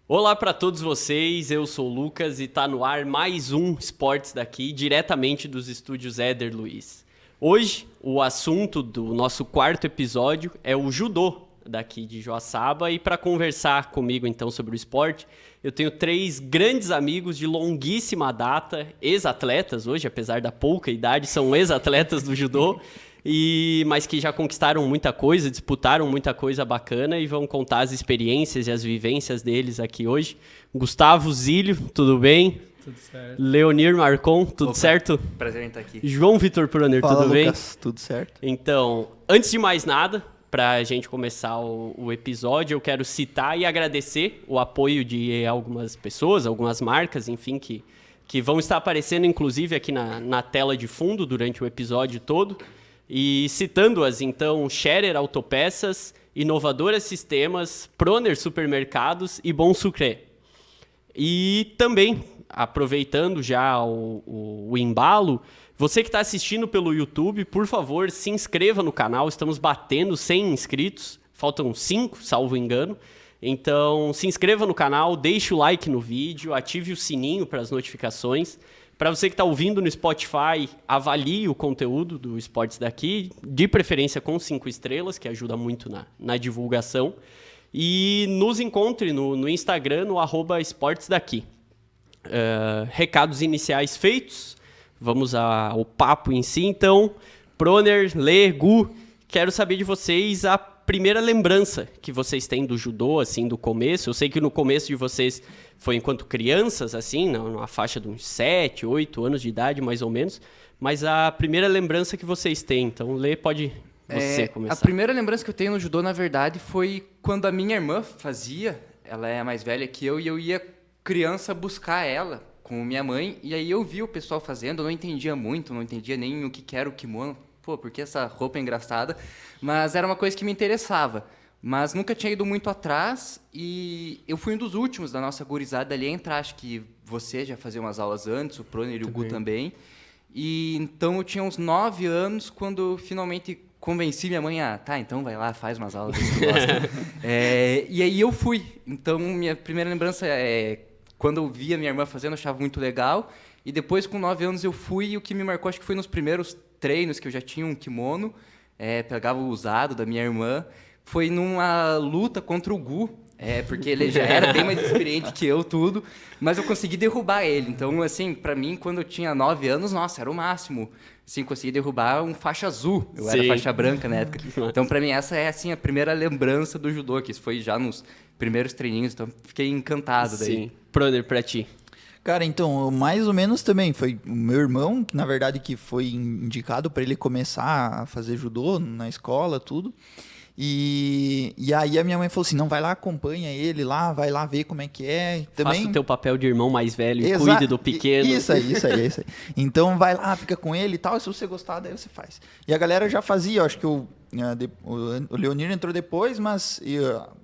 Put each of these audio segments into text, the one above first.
Olá para todos vocês, eu sou o Lucas e tá no ar mais um Esportes daqui, diretamente dos estúdios Éder Luiz. Hoje, o assunto do nosso quarto episódio é o judô daqui de Joaçaba, e para conversar comigo então sobre o esporte, eu tenho 3 grandes amigos de longuíssima data, ex-atletas hoje, apesar da pouca idade, são ex-atletas do judô, mas que já conquistaram muita coisa, disputaram muita coisa bacana e vão contar as experiências e as vivências deles aqui hoje. Gustavo Zílio, tudo bem? Tudo certo. Leonir Marcon, tudo certo? Prazer em estar aqui. João Vitor Proner, Fala, tudo bem? Lucas, tudo certo. Então, antes de mais nada, para a gente começar o episódio, eu quero citar e agradecer o apoio de algumas pessoas, algumas marcas, enfim, que vão estar aparecendo, inclusive, aqui na tela de fundo durante o episódio todo. E citando-as, então, Scherer Autopeças, Inovadora Sistemas, Proner Supermercados e Bom Sucré. E também, aproveitando já o embalo, você que está assistindo pelo YouTube, por favor, se inscreva no canal. Estamos batendo 100 inscritos, faltam 5, salvo engano. Então, se inscreva no canal, deixe o like no vídeo, ative o sininho para as notificações. Para você que está ouvindo no Spotify, avalie o conteúdo do Esportes daqui, de preferência com 5 estrelas, que ajuda muito na divulgação. E nos encontre no Instagram, no @esportesdaqui. Recados iniciais feitos, vamos ao papo em si. Então, Proner, Lê, Gu, quero saber de vocês a primeira lembrança que vocês têm do judô, assim, do começo. Eu sei que no começo de vocês foi enquanto crianças, assim, numa faixa de uns 7, 8 anos de idade, mais ou menos. Mas a primeira lembrança que vocês têm, então, Lê, pode você começar. A primeira lembrança que eu tenho no judô, na verdade, foi quando a minha irmã fazia. Ela é mais velha que eu, e eu ia criança buscar ela com minha mãe. E aí eu vi o pessoal fazendo, eu não entendia muito, não entendia nem o que era o kimono. Pô, por que essa roupa é engraçada? Mas era uma coisa que me interessava. Mas nunca tinha ido muito atrás, e eu fui um dos últimos da nossa gurizada ali a entrar. Acho que você já fazia umas aulas antes, o Proner e o Gu também. E então eu tinha uns 9 anos quando finalmente convenci minha mãe então vai lá, faz umas aulas. E aí eu fui. Então minha primeira lembrança é quando eu via minha irmã fazendo, eu achava muito legal. E depois, com 9 anos, eu fui, e o que me marcou, acho que foi nos primeiros treinos que eu já tinha um kimono, pegava o usado da minha irmã. Foi numa luta contra o Gu, porque ele já era bem mais experiente que eu, tudo, mas eu consegui derrubar ele. Então, assim, pra mim, quando eu tinha 9 anos, nossa, era o máximo. Assim, consegui derrubar um faixa azul. Eu era faixa branca na época. Então, pra mim, essa é, assim, a primeira lembrança do judô, que isso foi já nos primeiros treininhos, então fiquei encantado daí. Sim. Proner, pra ti. Cara, então, mais ou menos também. Foi o meu irmão, que, na verdade, que foi indicado para ele começar a fazer judô na escola, tudo. E aí a minha mãe falou assim, não, vai lá, acompanha ele lá, vai lá ver como é que é. Também... Faça o teu papel de irmão mais velho e cuide do pequeno. Isso aí. Então vai lá, fica com ele e tal, se você gostar, daí você faz. E a galera já fazia, eu acho que o Leonir entrou depois, mas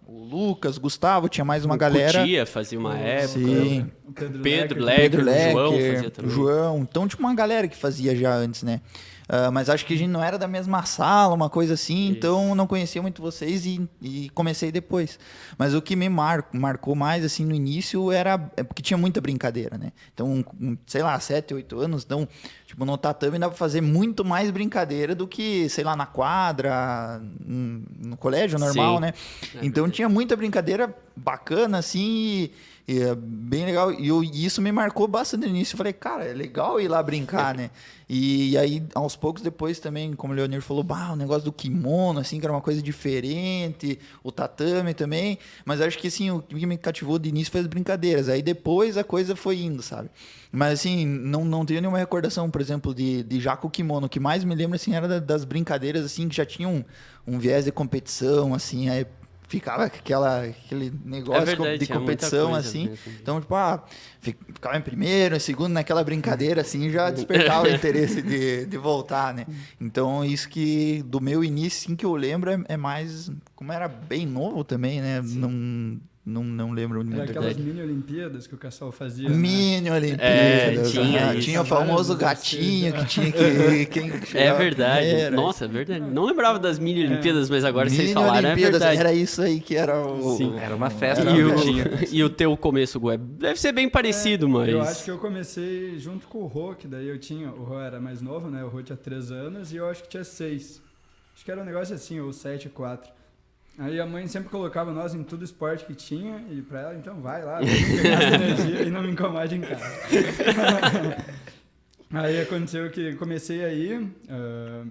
o Lucas, Gustavo, tinha mais uma galera. Cutia fazia uma época. Sim. O Pedro Lecker, o João fazia também. João, então tinha uma galera que fazia já antes, né? Mas acho que a gente não era da mesma sala, uma coisa assim, isso. Então não conhecia muito vocês e comecei depois. Mas o que me marcou mais, assim, no início porque tinha muita brincadeira, né? Então, sei lá, 7, 8 anos, então, tipo, no tatame dá pra fazer muito mais brincadeira do que, sei lá, na quadra, no colégio normal, sim, né? Então tinha muita brincadeira bacana, assim, e é bem legal. E isso me marcou bastante no início. Eu falei, cara, é legal ir lá brincar, né? E aí, aos poucos depois também, como o Leonir falou, o negócio do kimono, assim, que era uma coisa diferente, o tatame também. Mas acho que, assim, o que me cativou de início foi as brincadeiras. Aí depois a coisa foi indo, sabe? Mas, assim, não tenho nenhuma recordação, por exemplo, de já com o kimono. O que mais me lembra, assim, era das brincadeiras, assim, que já tinham um viés de competição, assim, aí ficava aquele negócio de competição, assim. Mesmo. Então, tipo, ficava em primeiro, em segundo, naquela brincadeira, assim, já despertava o interesse de voltar, né? Então, isso que, do meu início, assim, que eu lembro, é mais... Como era bem novo também, né? Não lembro muito. Era aquelas mini-olimpíadas que o Cassol fazia, né? Mini-olimpíadas. Tinha isso. Tinha o famoso Vários gatinho que tinha que... quem É chegava verdade. primeiro. Nossa, é verdade. Não lembrava das mini-olimpíadas, mas agora vocês falaram, é Mini-olimpíadas, verdade. era isso aí que era o... Sim. Era uma festa. E que tinha. e o teu começo, Gué? Deve ser bem parecido, mas... Eu acho que eu comecei junto com o Rô, que daí o Rô era mais novo, né? O Rô tinha 3 anos e eu acho que tinha 6. Acho que era um negócio assim, ou 7, 4. Aí a mãe sempre colocava nós em tudo esporte que tinha, e pra ela, então vai lá, gasta energia e não me incomode em casa. Aí aconteceu que comecei aí,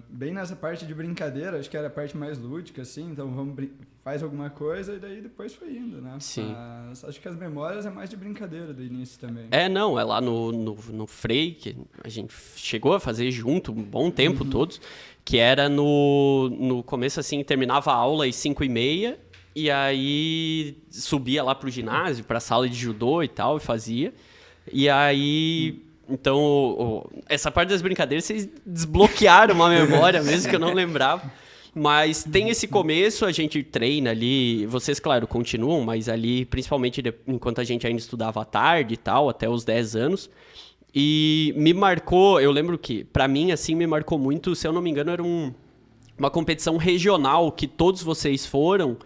bem nessa parte de brincadeira, acho que era a parte mais lúdica, assim, então faz alguma coisa, e daí depois foi indo, né? Sim. Mas acho que as memórias é mais de brincadeira do início também. Não, é lá no Frei, que a gente chegou a fazer junto um bom tempo todos, que era no começo, assim, terminava a aula às 5h30, e aí subia lá pro ginásio, pra sala de judô e tal, e fazia. E aí, então, essa parte das brincadeiras, vocês desbloquearam uma memória mesmo que eu não lembrava. Mas tem esse começo, a gente treina ali, vocês, claro, continuam, mas ali, principalmente enquanto a gente ainda estudava à tarde e tal, até os 10 anos. E me marcou, eu lembro que, pra mim, assim, me marcou muito, se eu não me engano, era uma competição regional que todos vocês foram.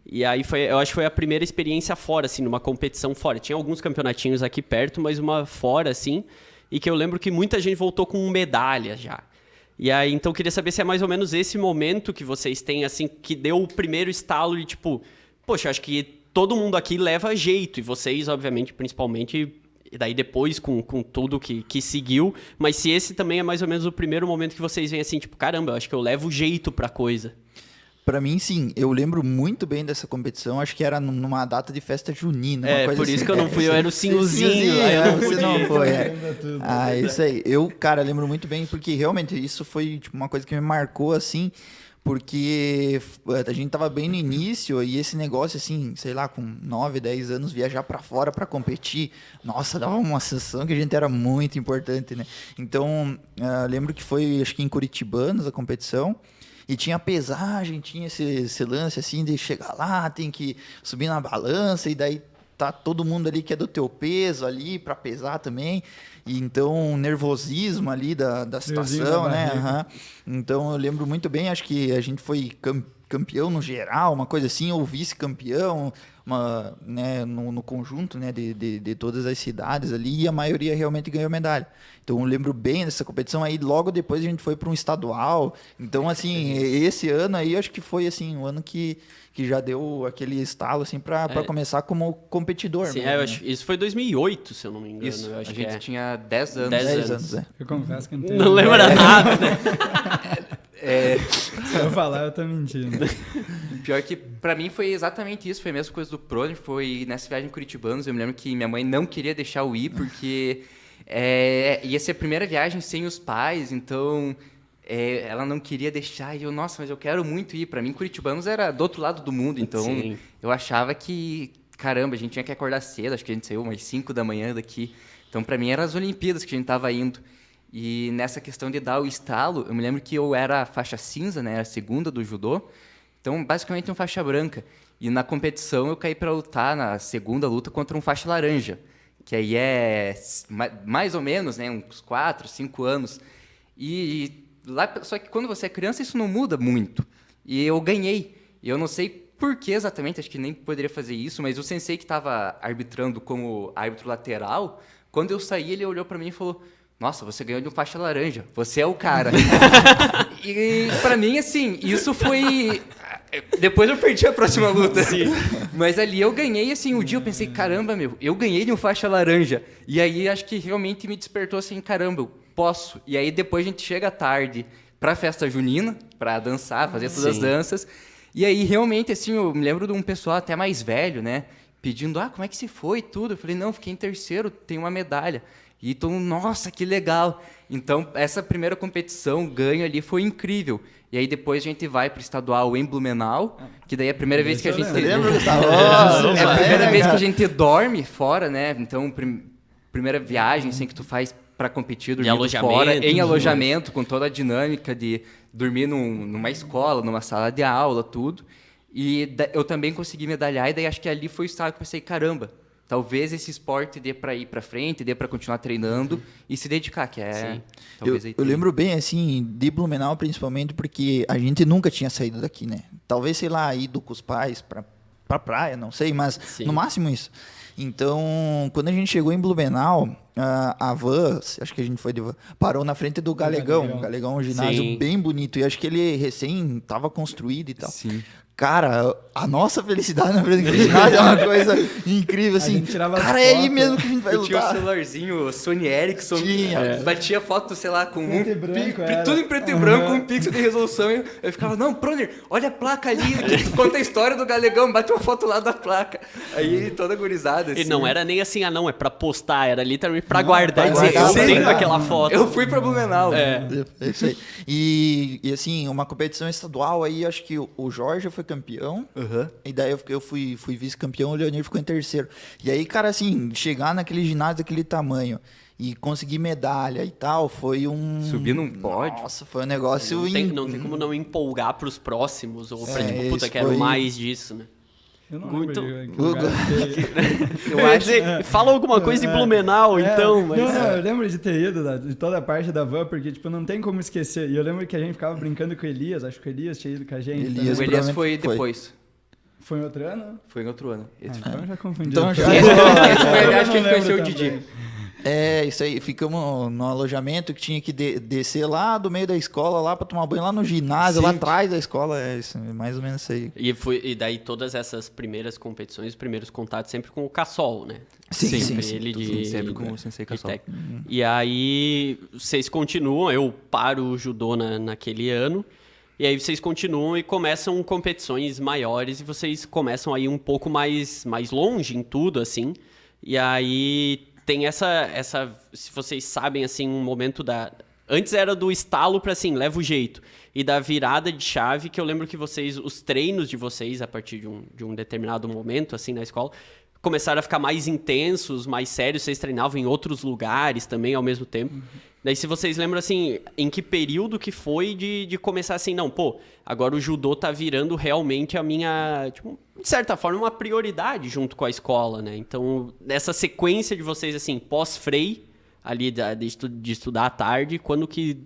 E aí eu acho que foi a primeira experiência fora, assim, numa competição fora. Tinha alguns campeonatinhos aqui perto, mas uma fora, assim, e que eu lembro que muita gente voltou com medalha já. E aí, então, eu queria saber se é mais ou menos esse momento que vocês têm, assim, que deu o primeiro estalo de, tipo, poxa, acho que todo mundo aqui leva jeito, e vocês, obviamente, principalmente, e daí depois com tudo que seguiu, mas se esse também é mais ou menos o primeiro momento que vocês veem assim, tipo, caramba, eu acho que eu levo jeito pra coisa. Pra mim, sim. Eu lembro muito bem dessa competição. Acho que era numa data de festa junina. Uma coisa por isso assim. que eu não fui. Eu era o Sinhozinho. Aí eu não você podia. não foi. Tudo. Isso aí. Eu, cara, lembro muito bem, porque realmente isso foi tipo, uma coisa que me marcou, assim, porque a gente tava bem no início e esse negócio, assim, sei lá, com 9, 10 anos, viajar pra fora pra competir, nossa, dava uma sensação que a gente era muito importante, né? Então, lembro que foi, acho que em Curitibanos a competição. E tinha pesagem, tinha esse lance assim de chegar lá, tem que subir na balança, e daí tá todo mundo ali que é do teu peso ali para pesar também. E então, nervosismo ali da situação, né? Então, eu lembro muito bem, acho que a gente foi campeão no geral, uma coisa assim, ou vice-campeão, né, no conjunto, né, de todas as cidades ali, e a maioria realmente ganhou medalha. Então eu lembro bem dessa competição. Aí logo depois a gente foi para um estadual. Então, assim, esse ano aí acho que foi assim, um ano que já deu aquele estalo assim, para começar como competidor. Sim, mesmo, eu né? acho, isso foi 2008, se eu não me engano. Isso, eu acho a que gente tinha 10 anos. 10 anos. Eu confesso que não Não lembra nada, né? Se eu falar, eu tô mentindo. Pior que pra mim foi exatamente isso, foi a mesma coisa do Prone, foi nessa viagem em Curitibanos. Eu me lembro que minha mãe não queria deixar eu ir, porque ia ser a primeira viagem sem os pais, então ela não queria deixar, e eu, nossa, mas eu quero muito ir. Pra mim, Curitibanos era do outro lado do mundo, então Sim. eu achava que, caramba, a gente tinha que acordar cedo, acho que a gente saiu umas 5 da manhã daqui, então pra mim eram as Olimpíadas que a gente tava indo. E nessa questão de dar o estalo, eu me lembro que eu era faixa cinza, né, era a segunda do judô, então basicamente um faixa branca. E na competição eu caí para lutar na segunda luta contra um faixa laranja, que aí é mais ou menos, né, uns 4, 5 anos. E lá, só que quando você é criança isso não muda muito. E eu ganhei. E eu não sei por que exatamente, acho que nem poderia fazer isso, mas o sensei que estava arbitrando como árbitro lateral, quando eu saí ele olhou para mim e falou: nossa, você ganhou de um faixa laranja, você é o cara. E pra mim, assim, isso foi... Depois eu perdi a próxima luta. Sim. Mas ali eu ganhei, assim, o dia eu pensei, caramba, eu ganhei de um faixa laranja. E aí acho que realmente me despertou assim, caramba, eu posso. E aí depois a gente chega à tarde pra festa junina, pra dançar, fazer todas as danças. E aí realmente, assim, eu me lembro de um pessoal até mais velho, né, pedindo, como é que se foi e tudo. Eu falei, não, fiquei em terceiro, tenho uma medalha. E então, nossa, que legal. Então, essa primeira competição, ganho ali, foi incrível. E aí depois a gente vai pro estadual em Blumenau, que daí é a primeira vez que a gente... Lembra do É a primeira vez que a gente dorme fora, né? Então, primeira viagem, assim, que tu faz para competir, dormindo fora, em alojamento, com toda a dinâmica de dormir numa escola, numa sala de aula, tudo. E eu também consegui medalhar, e daí acho que ali foi o estado que eu pensei, caramba, talvez esse esporte dê para ir para frente, dê para continuar treinando e se dedicar, que é... Talvez Eu lembro bem, assim, de Blumenau principalmente, porque a gente nunca tinha saído daqui, né? Talvez, sei lá, ido com os pais pra praia, não sei, mas no máximo isso. Então, quando a gente chegou em Blumenau, a van, acho que a gente foi de van, parou na frente do Galegão. O Galegão é um ginásio bem bonito, e acho que ele recém estava construído e tal. Sim. Cara, a nossa felicidade na frente do ginásio é uma coisa incrível, assim. Cara, é aí mesmo que a gente vai eu tinha um lutar. celularzinho Sony Ericsson, batia foto, sei lá, com Preto e branco, tudo em preto e branco, um pixel de resolução. E eu ficava, não, Proner, olha a placa ali, que conta a história do Galegão, bate uma foto lá da placa. Aí toda gurizada, assim. E não era nem assim, é pra postar, era literalmente pra guardar e pra dizer, guardar, eu tenho guardar. aquela foto. Eu fui pra Blumenau. É isso aí. E assim, uma competição estadual aí, acho que o Jorge foi campeão. E daí eu fui vice-campeão, o Leonir ficou em terceiro. E aí, cara, assim, chegar naquele ginásio daquele tamanho e conseguir medalha e tal, foi Subir num pódio. Nossa, foi um negócio... Não tem como não empolgar pros próximos, ou pra tipo, puta, isso quero foi- mais disso, né? Eu não Muito- lembro de que lugar que- Eu ia dizer, fala alguma coisa de Blumenau, então, mas... Não, eu lembro de ter ido de toda a parte da van, porque, tipo, não tem como esquecer. E eu lembro que a gente ficava brincando com o Elias, acho que o Elias tinha ido com a gente. Elias O também. Elias foi Foi. depois. Foi em outro ano? Foi em outro ano. Esse Então já confundi. Então já- Esse foi, Eu acho que a gente não lembro conheceu o também. Didi. É, isso aí. Ficamos no alojamento que tinha que descer lá do meio da escola, lá pra tomar banho, lá no ginásio, lá atrás da escola. É isso, mais ou menos isso aí. E daí todas essas primeiras competições, os primeiros contatos sempre com o Cassol, né? Sim, sempre sim, ele Sim, de... sempre com o Sensei de Cassol. técnico. E aí vocês continuam, eu paro o judô naquele ano, e aí vocês continuam e começam competições maiores e vocês começam aí um pouco mais longe em tudo, assim. E aí tem essa se vocês sabem, assim, um momento da... Antes era do estalo pra, assim, leva o jeito. E da virada de chave, que eu lembro que os treinos de vocês, a partir de um determinado momento, assim, na escola, começaram a ficar mais intensos, mais sérios. Vocês treinavam em outros lugares também, ao mesmo tempo. Daí, se vocês lembram, assim, em que período que foi de começar assim, não, pô, agora o judô tá virando realmente a minha, tipo, de certa forma, uma prioridade junto com a escola, né? Então, nessa sequência de vocês, assim, pós-frei, ali de estudar à tarde, quando que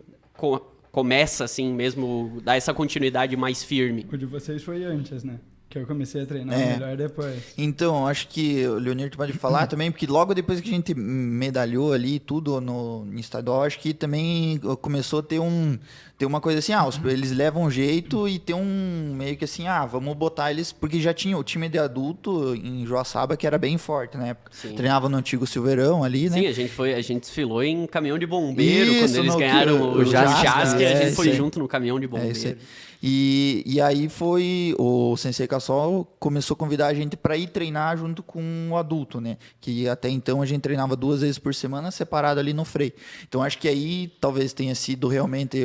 começa, assim, mesmo, dar essa continuidade mais firme? O de vocês foi antes, né? Que eu comecei a treinar É. melhor depois. Então, acho que o Leonir pode falar também, porque logo depois que a gente medalhou ali tudo no estadual, acho que também começou a ter uma coisa assim, eles levam jeito e tem um meio que assim, vamos botar eles, porque já tinha o time de adulto em Joaçaba que era bem forte na época. Sim. Treinava no antigo Silveirão ali, né? Sim, a gente desfilou em caminhão de bombeiro, Isso, quando eles no- ganharam o o Jasca, Jasca, a gente foi sim. junto no caminhão de É isso aí. bombeiro. E aí foi o Sensei Cassol começou a convidar a gente para ir treinar junto com o adulto, né? Que até então a gente treinava 2 vezes por semana separado ali no freio. Então acho que aí talvez tenha sido realmente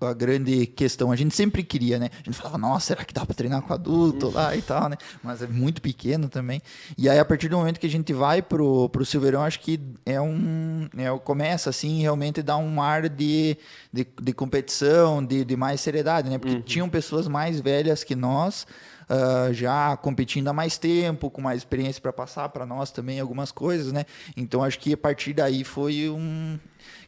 a grande questão. A gente sempre queria, né? A gente falava, nossa, será que dá para treinar com adulto lá e tal, né? Mas é muito pequeno também. E aí a partir do momento que a gente vai pro Silveirão, acho que começa assim realmente a dar um ar de competição, de mais seriedade, né? Porque tinham pessoas mais velhas que nós, já competindo há mais tempo, com mais experiência para passar para nós também algumas coisas, né? Então acho que a partir daí foi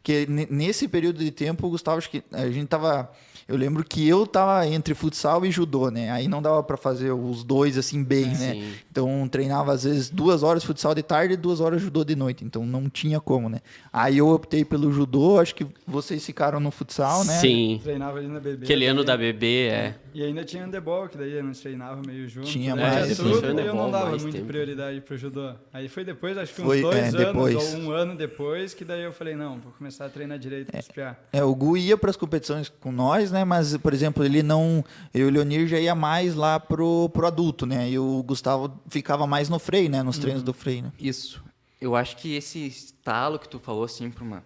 que nesse período de tempo, Gustavo, acho que a gente tava... Eu lembro que eu tava entre futsal e judô, né? Aí não dava para fazer os dois assim bem, né? Sim. Então treinava às vezes 2 horas futsal de tarde e 2 horas judô de noite. Então não tinha como, né? Aí eu optei pelo judô, acho que vocês ficaram no futsal, né? Sim. Treinava ali na BB. Aquele ano também. da BB, E ainda tinha handebol, que daí a gente treinava meio junto. Tinha né? mais, Tinha sim. tudo, Foi e eu handebol não dava mais muita tempo. prioridade pro judô. Aí foi depois, acho que uns Foi, 2 anos depois. ou 1 ano depois, que daí eu falei, não, vou começar a treinar direito pra espiar. O Gu ia para as competições com nós, né? Mas, por exemplo, ele não... Eu e o Leonir já ia mais lá pro adulto, né? E o Gustavo ficava mais no freio, né? Nos treinos do freio, né? Isso. Eu acho que esse estalo que tu falou, assim, para um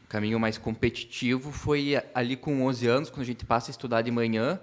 caminho mais competitivo foi ali com 11 anos, quando a gente passa a estudar de manhã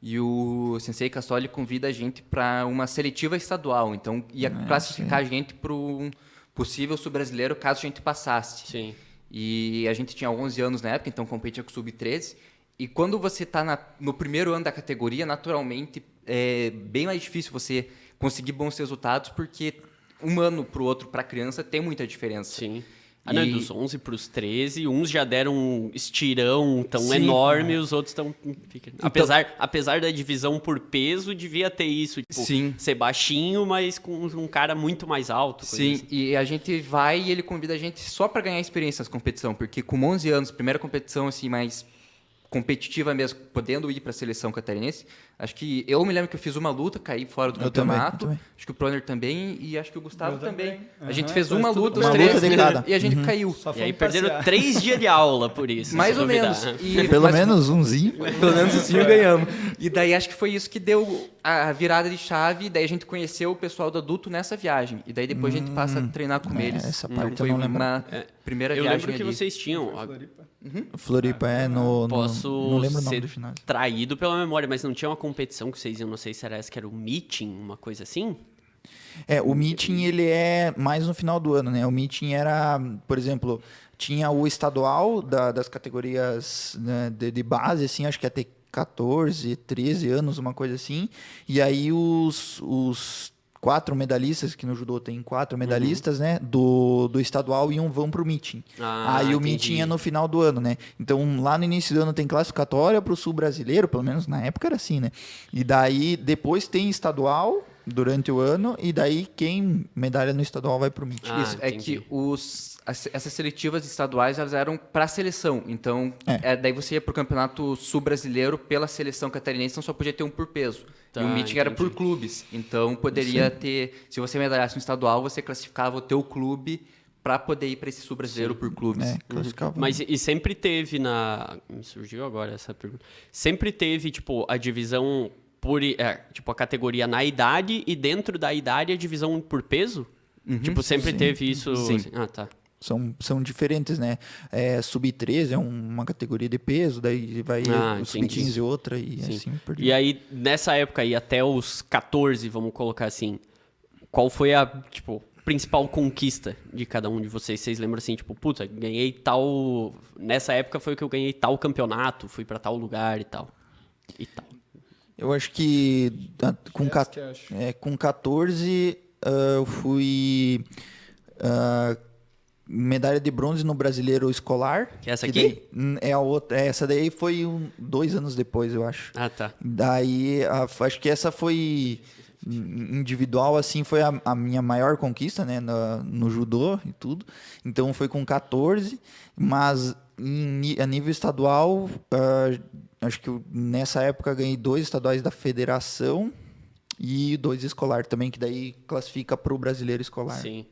e o Sensei Cassoli convida a gente para uma seletiva estadual. Então, ia classificar a gente para um possível sul-brasileiro caso a gente passasse. Sim. E a gente tinha 11 anos na época, então competia com o sub-13. E quando você está no primeiro ano da categoria, naturalmente, é bem mais difícil você conseguir bons resultados, porque um ano pro outro, pra criança, tem muita diferença. Sim. Não, E- dos 11 pros 13, uns já deram um estirão tão Sim, enorme e os outros estão... Apesar da divisão por peso, devia ter isso, tipo, Sim. ser baixinho, mas com um cara muito mais alto. coisa Sim, assim. e a gente vai e ele convida a gente só pra ganhar experiência nas competição, porque com 11 anos, primeira competição assim mais competitiva mesmo, podendo ir pra seleção catarinense, acho que eu me lembro que eu fiz uma luta, caí fora do Eu também, campeonato, eu também. acho que o Proner também e acho que o Gustavo Eu também. também. A gente Aham, fez faz uma tudo luta, bem. os Uma três, luta de cada. e a gente caiu. Só E aí fomos perderam passear. 3 dias de aula por isso. Mais se ou duvidar. menos. E- Pelo mas- menos umzinho. Pelo menos assim ganhamos. E daí acho que foi isso que deu a virada de chave. Daí a gente conheceu o pessoal do adulto nessa viagem. E daí depois a gente passa a treinar com eles. essa Então parte eu foi não lembro. uma primeira Eu viagem lembro que ali. vocês tinham... Floripa. Floripa Posso não lembro o nome ser do ginásio. traído pela memória, mas não tinha uma competição que vocês iam, não sei se era essa, que era o meeting, uma coisa assim? O meeting, ele é mais no final do ano, né? O meeting era, por exemplo, tinha o estadual das categorias, né, de base, assim, acho que até 14, 13 anos, uma coisa assim. E aí os 4 medalhistas, que no judô tem 4 medalhistas, né? Do estadual vão pro meeting. Aí o entendi. meeting é no final do ano, né? Então lá no início do ano tem classificatória pro sul brasileiro, pelo menos na época era assim, né? E daí depois tem estadual durante o ano, e daí quem medalha no estadual vai pro meeting. Isso, é entendi. que essas seletivas estaduais elas eram para a seleção. Então, daí você ia para o campeonato sul-brasileiro pela seleção catarinense, então só podia ter um por peso. Tá, e o meeting era por entendi. clubes. Então, poderia ter... Se você medalhasse no estadual, você classificava o teu clube para poder ir para esse sul-brasileiro por clubes. Classificava. Mas e sempre teve me surgiu agora essa pergunta. Sempre teve, tipo, a divisão tipo, a categoria na idade e dentro da idade a divisão por peso? Tipo, sempre Sim. teve isso? Sim. assim? Ah, tá. São diferentes, né? Sub-13 é uma categoria de peso, daí vai o entendi. sub-15 outra e Sim. assim por E diante. aí, nessa época aí, até os 14, vamos colocar assim, qual foi a, tipo, principal conquista de cada um de vocês? Vocês lembram assim, tipo, puta, ganhei tal... Nessa época foi que eu ganhei tal campeonato, fui pra tal lugar e tal. E tal. Eu acho que com, Essa que eu acho. com 14 eu fui medalha de bronze no brasileiro escolar. Que é essa que aqui? daí, é a outra. Essa daí foi 2 anos depois, eu acho. Ah, tá. Daí, acho que essa foi individual, assim, foi a minha maior conquista, né, no judô e tudo. Então, foi com 14, mas a nível estadual, acho que nessa época ganhei 2 estaduais da federação e 2 escolar também, que daí classifica para o brasileiro escolar. Sim.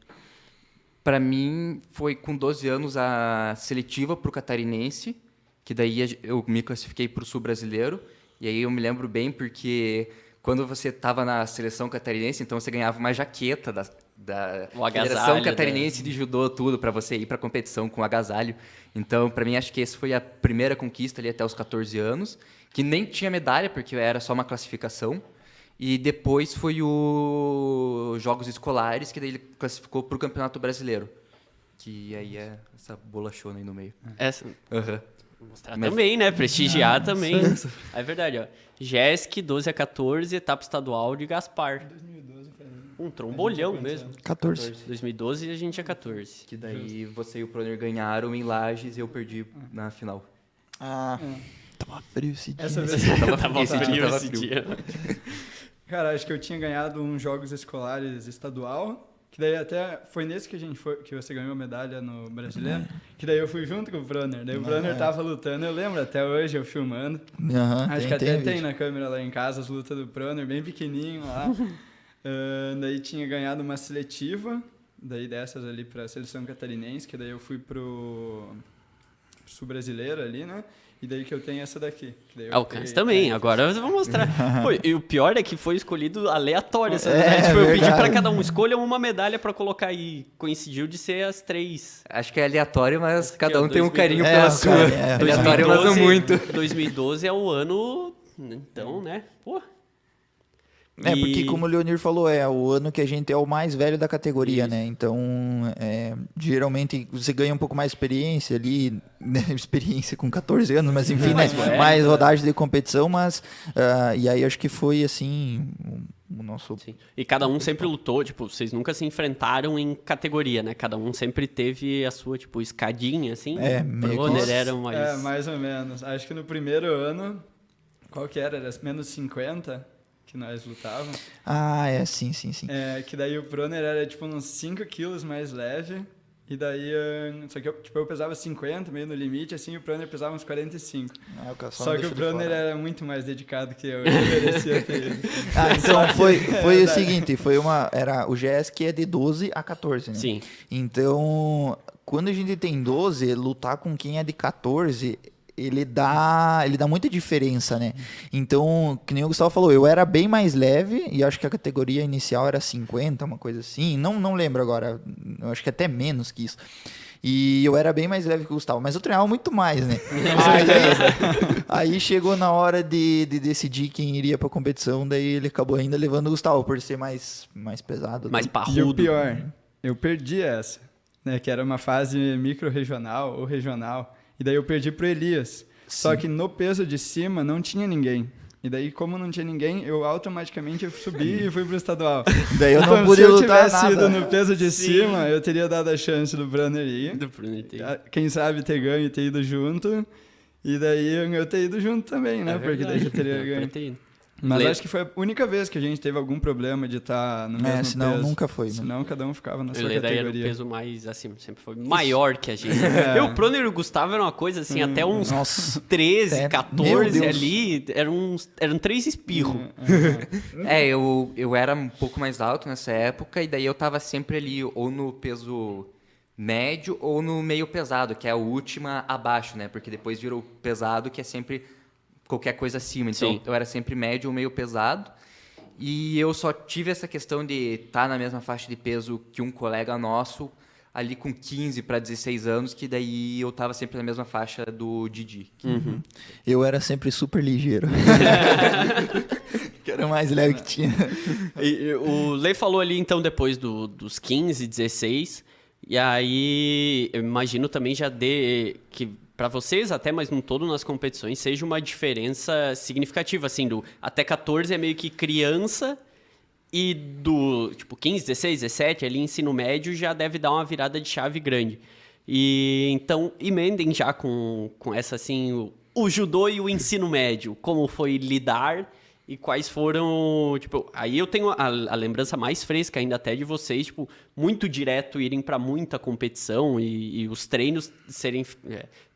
Para mim, foi com 12 anos a seletiva para o catarinense, que daí eu me classifiquei para o sul-brasileiro. E aí eu me lembro bem porque quando você estava na seleção catarinense, então você ganhava uma jaqueta da O agasalho, Federação Catarinense de Judô, tudo, para você ir para a competição com agasalho. Então, para mim, acho que essa foi a primeira conquista ali até os 14 anos, que nem tinha medalha, porque era só uma classificação. E depois foi os Jogos Escolares, que daí ele classificou para o Campeonato Brasileiro. Que aí é essa bolachona aí no meio. Essa... Aham. Mostrar também, né? Prestigiar também. É verdade, ó. JESC 12 a 14, etapa estadual de Gaspar. 2012 foi... Um trombolhão mesmo. 14. 2012 a gente é 14. Que daí você e o Proner ganharam em Lages e eu perdi na final. Tava frio esse dia. Essa vez... Tava esse dia frio tava esse frio. dia. Cara, acho que eu tinha ganhado uns Jogos Escolares estadual, que daí até foi nesse que que você ganhou a medalha no brasileiro, que daí eu fui junto com o Proner. Daí o Proner tava lutando, eu lembro até hoje, eu filmando. Acho que até tem na câmera lá em casa as lutas do Proner, bem pequenininho lá. Daí tinha ganhado uma seletiva, daí dessas ali pra seleção catarinense, que daí eu fui pro sul brasileiro ali, né? E daí que eu tenho essa daqui. Que daí eu Alcance peguei- também, agora eu vou mostrar. Pô, e o pior é que foi escolhido aleatório essa É, medalha. Tipo, eu pedi verdade. pra cada um, escolha uma medalha pra colocar aí. Coincidiu de ser as 3. Acho que é aleatório, mas cada ó, um tem um 2012. carinho É, pela o sua. cara, é. Aleatório, mas não muito. 2012 é o ano, então, né? Pô. Porque como o Leonir falou, é o ano que a gente é o mais velho da categoria, né? Então, geralmente você ganha um pouco mais experiência ali, né? Experiência com 14 anos, mas enfim, né? Mais rodagem de competição, mas... e aí acho que foi, assim, o nosso... Sim. E cada um sempre lutou, tipo, vocês nunca se enfrentaram em categoria, né? Cada um sempre teve a sua, tipo, escadinha, assim. Meio O Proner era mais... mais ou menos. Acho que no primeiro ano, qual que era? Era menos 50... que nós lutávamos. Sim. Que daí o Proner era tipo uns 5 quilos mais leve, e daí, só que eu pesava 50, meio no limite, assim, o Proner pesava uns 45. Só que o Proner era muito mais dedicado que eu merecia ter ele. Então foi o seguinte, o GS é de 12 a 14, né? Sim. Então, quando a gente tem 12, lutar com quem é de 14... Ele dá muita diferença, né? Então, que nem o Gustavo falou, eu era bem mais leve, e acho que a categoria inicial era 50, uma coisa assim. Não lembro agora, eu acho que até menos que isso. E eu era bem mais leve que o Gustavo, mas eu treinava muito mais, né? Aí chegou na hora de decidir quem iria pra competição, daí ele acabou ainda levando o Gustavo, por ser mais pesado. Mais parrudo. E o pior, eu perdi essa, né? Que era uma fase micro-regional ou regional. E daí eu perdi pro Elias. Só que no peso de cima não tinha ninguém. E daí, como não tinha ninguém, eu automaticamente subi e fui pro estadual. Daí eu então, não pude lutar nada. Se eu tivesse ido no peso de cima, eu teria dado a chance do Proner ir. Quem sabe ter ganho e ter ido junto. E daí eu ter ido junto também, né? Porque daí já teria ganho. Mas acho que foi a única vez que a gente teve algum problema de estar no mesmo senão peso. nunca foi. Senão cada um ficava na sua Daí categoria. era o peso mais, assim, sempre foi maior que a gente. O Proner e o Gustavo era uma coisa, assim, até uns 13, 14 ali, eram 3 espirros. Eu era um pouco mais alto nessa época, e daí eu tava sempre ali ou no peso médio ou no meio pesado, que é a última abaixo, né? Porque depois virou pesado, que é sempre... qualquer coisa acima, então eu era sempre médio ou meio pesado, e eu só tive essa questão de estar na mesma faixa de peso que um colega nosso, ali com 15 para 16 anos, que daí eu estava sempre na mesma faixa do Didi. Eu era sempre super ligeiro. Que era o mais leve que tinha. O Lê falou ali, então, depois dos 15, 16, e aí eu imagino também já que para vocês até, mas não todo nas competições, seja uma diferença significativa, assim, do até 14 é meio que criança e do, tipo, 15, 16, 17, ali ensino médio já deve dar uma virada de chave grande. E então, emendem já com essa, assim, o judô e o ensino médio, como foi lidar e quais foram, tipo, aí eu tenho a lembrança mais fresca ainda até de vocês, tipo, muito direto irem para muita competição e os treinos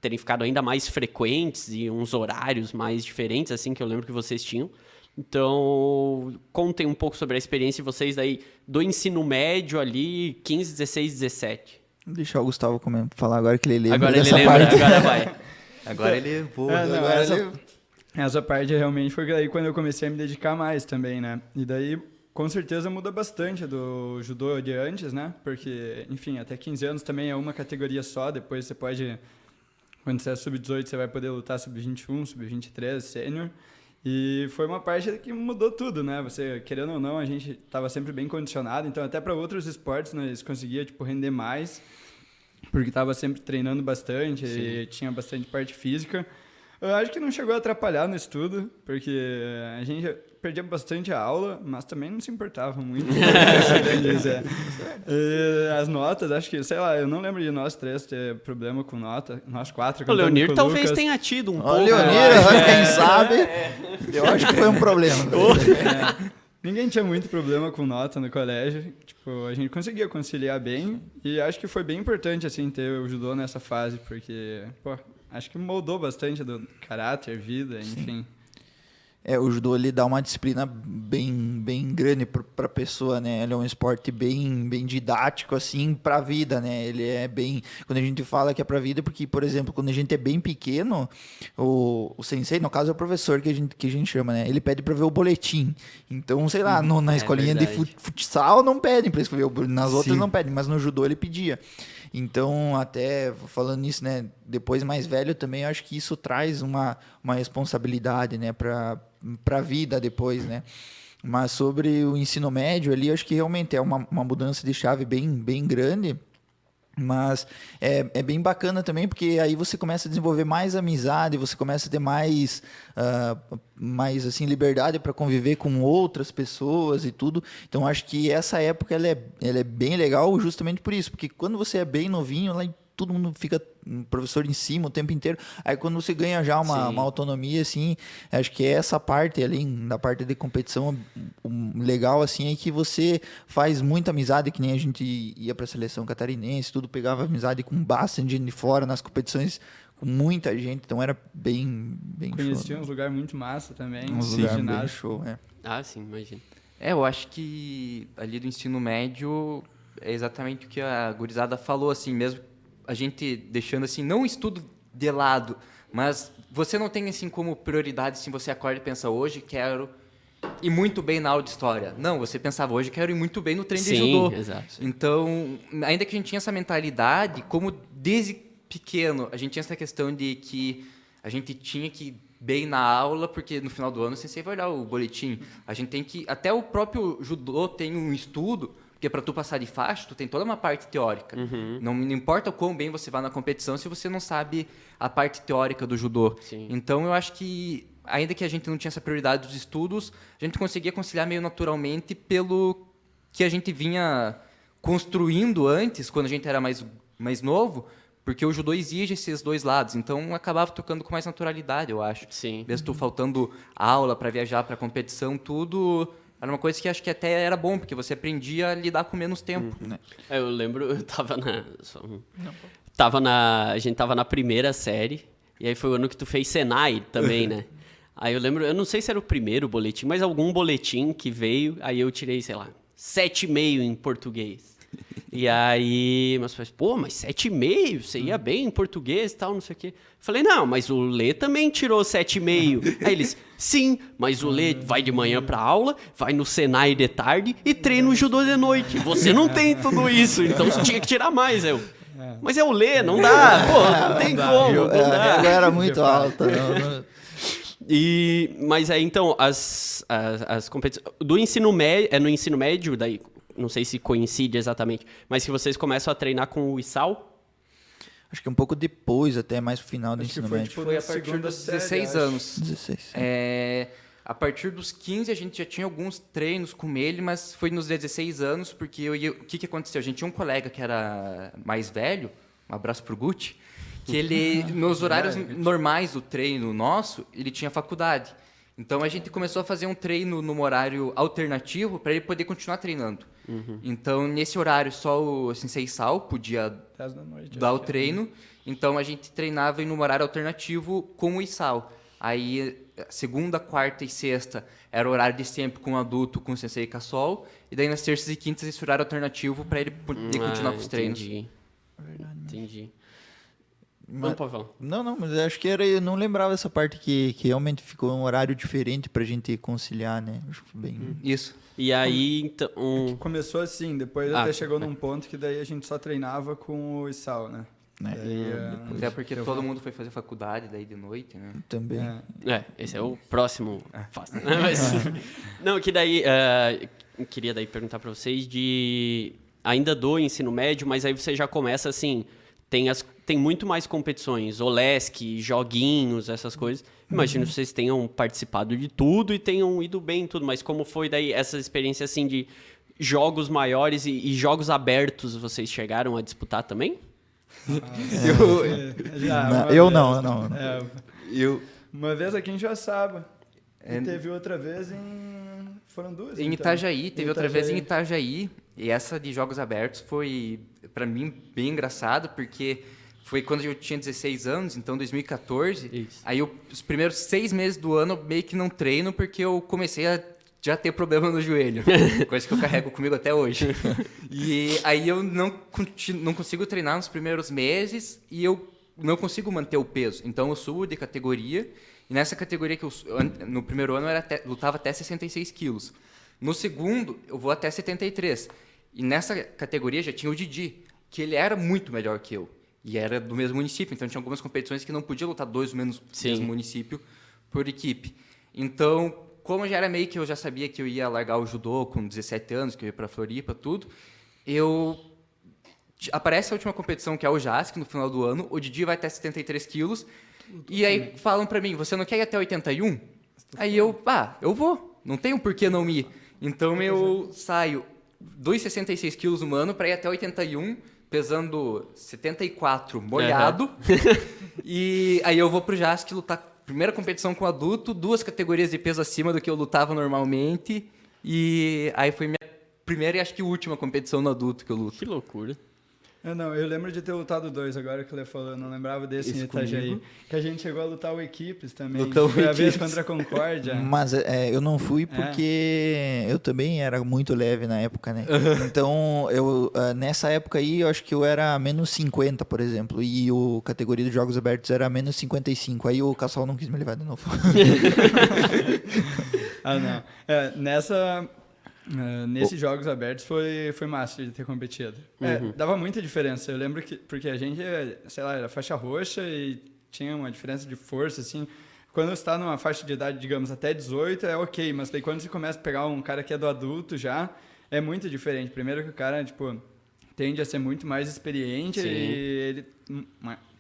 terem ficado ainda mais frequentes e uns horários mais diferentes, assim, que eu lembro que vocês tinham. Então, contem um pouco sobre a experiência de vocês daí do ensino médio ali, 15, 16, 17. Deixa o Gustavo falar agora que ele lembra agora dessa ele lembra, parte. Agora vai. Agora ele voa. Essa parte realmente foi daí quando eu comecei a me dedicar mais também, né? E daí, com certeza, muda bastante do judô de antes, né? Porque, enfim, até 15 anos também é uma categoria só. Depois você pode, quando você é sub-18, você vai poder lutar sub-21, sub-23, sênior. E foi uma parte que mudou tudo, né? Você, querendo ou não, a gente estava sempre bem condicionado. Então, até para outros esportes, nós conseguia, tipo, render mais. Porque estava sempre treinando bastante e tinha bastante parte física. Eu acho que não chegou a atrapalhar no estudo, porque a gente perdia bastante a aula, mas também não se importava muito. E as notas, acho que, sei lá, eu não lembro de nós 3 ter problema com nota. Nós 4. O Leonir talvez tenha tido um pouco. O Leonir, quem sabe, eu acho que foi um problema. Ninguém tinha muito problema com nota no colégio. Tipo, a gente conseguia conciliar bem. E acho que foi bem importante, assim, ter o judô nessa fase, porque, pô, acho que moldou bastante do caráter, vida, enfim. O judô ele dá uma disciplina bem grande para a pessoa, né? Ele é um esporte bem didático, assim, para a vida, né? Ele é bem... Quando a gente fala que é para a vida, porque, por exemplo, quando a gente é bem pequeno, o sensei, no caso é o professor que a gente chama, né? Ele pede para ver o boletim. Então, sei lá, na escolinha de futsal não pedem para escrever, nas outras não pedem, mas no judô ele pedia. Então, até falando nisso, né, depois mais velho também, eu acho que isso traz uma responsabilidade, né, para a vida depois, né. Mas sobre o ensino médio ali, acho que realmente é uma mudança de chave bem grande. Mas é bem bacana também, porque aí você começa a desenvolver mais amizade, você começa a ter mais assim, liberdade para conviver com outras pessoas e tudo. Então, acho que essa época ela é bem legal justamente por isso, porque quando você é bem novinho, lá todo mundo fica um professor em cima o tempo inteiro. Aí quando você ganha já uma autonomia, assim, acho que essa parte, além da parte de competição, legal, assim, é que você faz muita amizade, que nem a gente ia para a seleção catarinense, tudo, pegava amizade com bastante gente de fora nas competições, com muita gente, então era bem Conhecia show. uns lugares muito massa também. Uns lugares bem show, Ah, sim, imagino. Eu acho que ali do ensino médio é exatamente o que a gurizada falou, assim, mesmo a gente deixando, assim, não o estudo de lado, mas você não tem, assim, como prioridade, assim, você acorda e pensa, hoje quero ir muito bem na aula de história. Não, você pensava, hoje quero ir muito bem no treino de judô. Exato. Então, ainda que a gente tinha essa mentalidade, como desde pequeno, a gente tinha essa questão de que a gente tinha que ir bem na aula, porque no final do ano você vai olhar o boletim. A gente tem que... Até o próprio judô tem um estudo, porque para tu passar de faixa, tu tem toda uma parte teórica. Não importa o quão bem você vai na competição se você não sabe a parte teórica do judô. Sim. Então, eu acho que, ainda que a gente não tinha essa prioridade dos estudos, a gente conseguia conciliar meio naturalmente pelo que a gente vinha construindo antes, quando a gente era mais novo, porque o judô exige esses dois lados. Então, acabava tocando com mais naturalidade, eu acho. Sim. Mesmo tu faltando aula para viajar para competição, tudo... Era uma coisa que acho que até era bom, porque você aprendia a lidar com menos tempo. Né? Eu lembro, eu tava a gente tava na primeira série, e aí foi o ano que tu fez Senai também, né? Aí eu lembro, eu não sei se era o primeiro boletim, mas algum boletim que veio, aí eu tirei, sei lá, 7,5 em português. E aí, meus pais, pô, mas 7,5, você ia bem em português e tal, não sei o quê. Falei, não, mas o Lê também tirou 7,5. Aí eles, sim, mas o Lê vai de manhã pra aula, vai no Senai de tarde e treina o judô de noite. Você não tem tudo isso, então você tinha que tirar mais. Mas é o Lê, não dá, pô, não tem como, não dá. Ela era muito alta. Mas aí, então, as competições... Do ensino médio, no ensino médio, daí... Não sei se coincide exatamente, mas que vocês começam a treinar com o ISAL? Acho que um pouco depois, até mais pro final do ensino médio. Tipo, Foi na a partir segunda dos série, 16 acho. anos. 16. A partir dos 15 a gente já tinha alguns treinos com ele, mas foi nos 16 anos, porque o que aconteceu? A gente tinha um colega que era mais velho, um abraço pro Gucci, que ele, nos horários normais do treino nosso, ele tinha faculdade. Então a gente começou a fazer um treino num horário alternativo para ele poder continuar treinando. Então, nesse horário, só o Sensei Sal podia 10 da noite, dar o acho que treino. Então, a gente treinava em um horário alternativo com o Isal. Aí, segunda, quarta e sexta era o horário de sempre com o adulto, com o Sensei Cassol. E daí, nas terças e quintas, esse horário alternativo para ele poder continuar com os treinos. Entendi. Mas, Pode falar. não, mas acho que eu não lembrava essa parte que realmente ficou um horário diferente pra gente conciliar, né? Acho que foi bem... Isso. E aí, então... Começou assim, depois até chegou num ponto que daí a gente só treinava com o Isal, né? Até porque todo mundo foi fazer faculdade daí de noite, né? Também. Esse é o próximo passo. Mas, não, que daí... queria daí perguntar pra vocês de... Ainda do ensino médio, mas aí você já começa assim... Tem muito mais competições, Olesk, joguinhos, essas coisas. Imagino que vocês tenham participado de tudo e tenham ido bem em tudo, mas como foi daí essa experiência assim de jogos maiores e jogos abertos, vocês chegaram a disputar também? Eu não. Uma vez aqui em Joaçaba. E teve outra vez Foram duas? Em Itajaí, teve outra vez em Itajaí. E essa de jogos abertos foi, pra mim, bem engraçado, porque foi quando eu tinha 16 anos, então 2014. Isso. Aí os primeiros 6 meses do ano eu meio que não treino, porque eu comecei a já ter problema no joelho. Coisa que eu carrego comigo até hoje. E aí eu não consigo treinar nos primeiros meses e eu não consigo manter o peso. Então eu subo de categoria. E nessa categoria que eu no primeiro ano eu lutava até 66 quilos. No segundo, eu vou até 73. E nessa categoria já tinha o Didi, que ele era muito melhor que eu. E era do mesmo município, então tinha algumas competições que não podia lutar dois do mesmo município por equipe. Então, como já era meio que eu já sabia que eu ia largar o judô com 17 anos, que eu ia pra Floripa, tudo, aparece a última competição, que é o JASC, no final do ano, o Didi vai até 73 quilos, e aí falam pra mim, você não quer ir até 81? Aí eu vou, não tem um porquê não ir. Então eu saio 2,66 quilos humano pra ir até 81, pesando 74 molhado, e aí eu vou pro JASC lutar. Primeira competição com adulto, 2 categorias de peso acima do que eu lutava normalmente. E aí foi minha primeira e acho que última competição no adulto que eu luto. Que loucura. Eu lembro de ter lutado 2 agora que ele falou, eu não lembrava desse em Itajaí. Que a gente chegou a lutar o Equipes também. Foi a vez contra a Concórdia. Mas eu não fui porque eu também era muito leve na época, né? Então, nessa época aí, eu acho que eu era menos 50, por exemplo, e o categoria dos Jogos Abertos era menos 55. Aí o Cassol não quis me levar de novo. Não. Nesses Jogos Abertos foi massa de ter competido. Dava muita diferença. Eu lembro que, porque a gente, sei lá, era faixa roxa e tinha uma diferença de força, assim. Quando você está numa faixa de idade, digamos, até 18, é ok, mas daí quando você começa a pegar um cara que é do adulto já, é muito diferente. Primeiro que o cara, tipo, tende a ser muito mais experiente e ele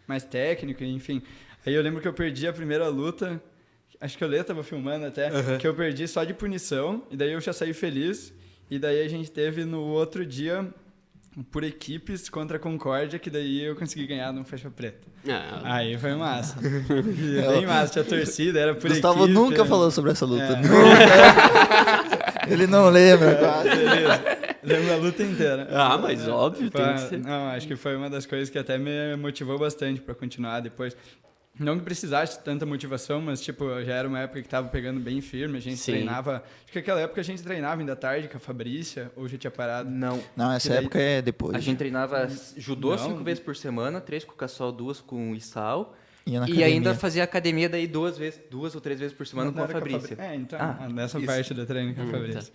mais técnico, enfim. Aí eu lembro que eu perdi a primeira luta. Acho que o Lê tava filmando até, que eu perdi só de punição, e daí eu já saí feliz, e daí a gente teve no outro dia, por equipes, contra a Concórdia, que daí eu consegui ganhar no faixa preta. Aí foi massa. Bem massa, tinha torcida, era por Gustavo equipe. nunca falou sobre essa luta. Ele não lembra. Beleza. Lembro a luta inteira. Mas óbvio, tem que ser. Não, acho que foi uma das coisas que até me motivou bastante para continuar depois. Não que precisasse de tanta motivação, mas, tipo, já era uma época que tava pegando bem firme, a gente treinava... Acho que naquela época a gente treinava ainda tarde com a Fabrícia, ou já tinha parado? Não, essa época é depois. A gente treinava judô 5 vezes por semana, 3 com o Cassol, 2 com o Isal, e ainda fazia academia daí 2 ou 3 vezes por semana com a Fabrícia. Nessa parte do treino com a Fabrícia. Tá.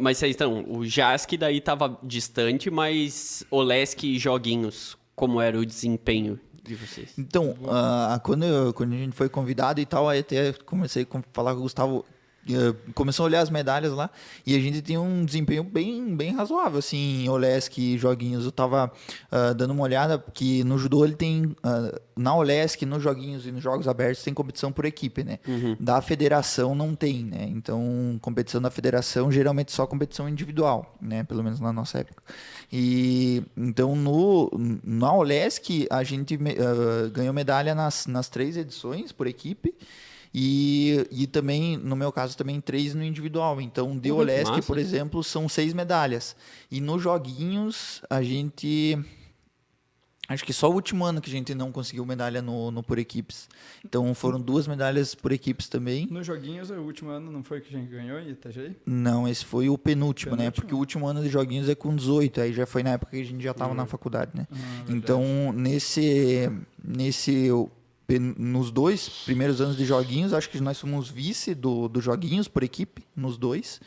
Mas então, o JASC daí tava distante, mas Olesk e joguinhos, como era o desempenho de vocês? Então, quando a gente foi convidado e tal, aí até comecei a falar com o Gustavo, começou a olhar as medalhas lá, e a gente tem um desempenho bem razoável, assim, em Olesk e joguinhos. Eu tava dando uma olhada, porque no judô ele tem, na Olesk, nos joguinhos e nos jogos abertos, tem competição por equipe, né? Da federação não tem, né? Então, competição da federação, geralmente só competição individual, né? Pelo menos na nossa época. E, então, na Olesk, a gente ganhou medalha nas 3 edições por equipe, e também, no meu caso, também 3 no individual. Então, de Olesk, por exemplo, são 6 medalhas. E nos joguinhos, a gente... Acho que só o último ano que a gente não conseguiu medalha no por equipes. Então, foram 2 medalhas por equipes também. Nos joguinhos, o último ano não foi que a gente ganhou em Itajaí? Não, esse foi o penúltimo, né? Porque o último ano de joguinhos é com 18. Aí já foi na época que a gente já estava na faculdade, né? Então, nos 2 primeiros anos de joguinhos, acho que nós fomos vice do joguinhos por equipe, nos 2.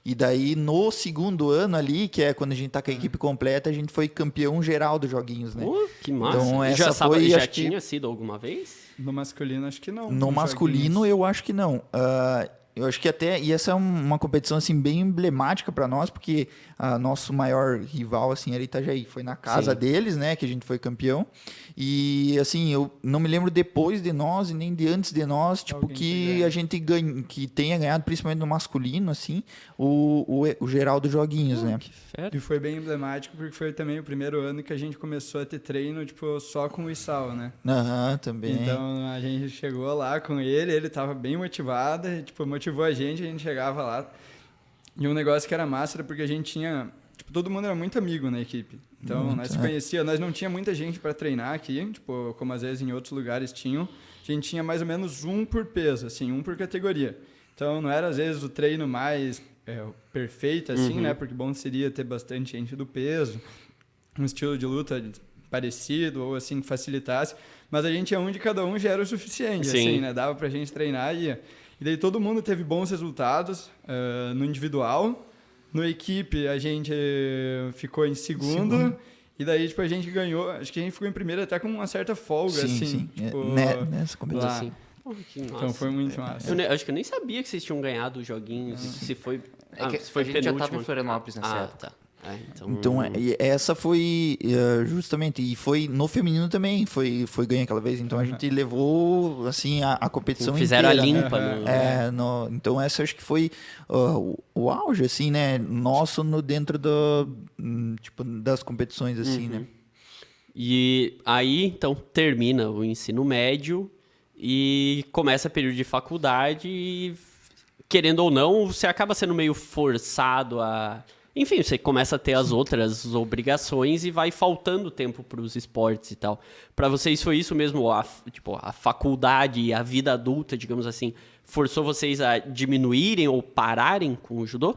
E daí, no segundo ano ali, que é quando a gente tá com a equipe completa, a gente foi campeão geral dos joguinhos, né? Que massa. Então, já tinha sido alguma vez? No masculino, acho que não. No masculino, eu acho que não. Eu acho que até... E essa é uma competição, assim, bem emblemática para nós, porque nosso maior rival, assim, era Itajaí. Foi na casa deles, né, que a gente foi campeão. E, assim, eu não me lembro depois de nós e nem de antes de nós, tipo, que a gente que tenha ganhado, principalmente no masculino, assim, o geral dos joguinhos, né? Que fera. E foi bem emblemático, porque foi também o primeiro ano que a gente começou a ter treino, tipo, só com o Isal, né? Também. Então, a gente chegou lá com ele tava bem motivado, e, tipo, motivou a gente chegava lá. E um negócio que era massa era porque a gente tinha... Tipo, todo mundo era muito amigo na equipe. Então, nós se conhecia, nós não tinha muita gente para treinar aqui, tipo, como às vezes em outros lugares tinham. A gente tinha mais ou menos 1 por peso, assim, 1 por categoria. Então, não era às vezes o treino mais perfeito, assim, né? Porque bom seria ter bastante gente do peso, um estilo de luta parecido, ou assim, que facilitasse. Mas a gente de cada um já era o suficiente, assim, né? Dava pra gente treinar e ia. E daí todo mundo teve bons resultados no individual. No equipe, a gente ficou em segundo. E daí, tipo, a gente ganhou... Acho que a gente ficou em primeiro até com uma certa folga, assim. Sim. Tipo, Nessa competição. Pô, que massa. Então foi muito massa. Eu acho que eu nem sabia que vocês tinham ganhado os joguinhos. Se foi. É que se foi a gente já tava penúltimo. em Florianópolis nessa época. Tá. Então, e essa foi justamente, e foi no feminino também, foi ganho aquela vez, então a gente levou, assim, a competição fizeram inteira. a limpa. Então essa acho que foi o auge, assim, né, nosso dentro tipo, das competições, assim, né. E aí, então, termina o ensino médio e começa o período de faculdade e, querendo ou não, você acaba sendo meio forçado a... Enfim, você começa a ter as outras obrigações e vai faltando tempo para os esportes e tal. Para vocês foi isso mesmo? A faculdade e a vida adulta, digamos assim, forçou vocês a diminuírem ou pararem com o judô?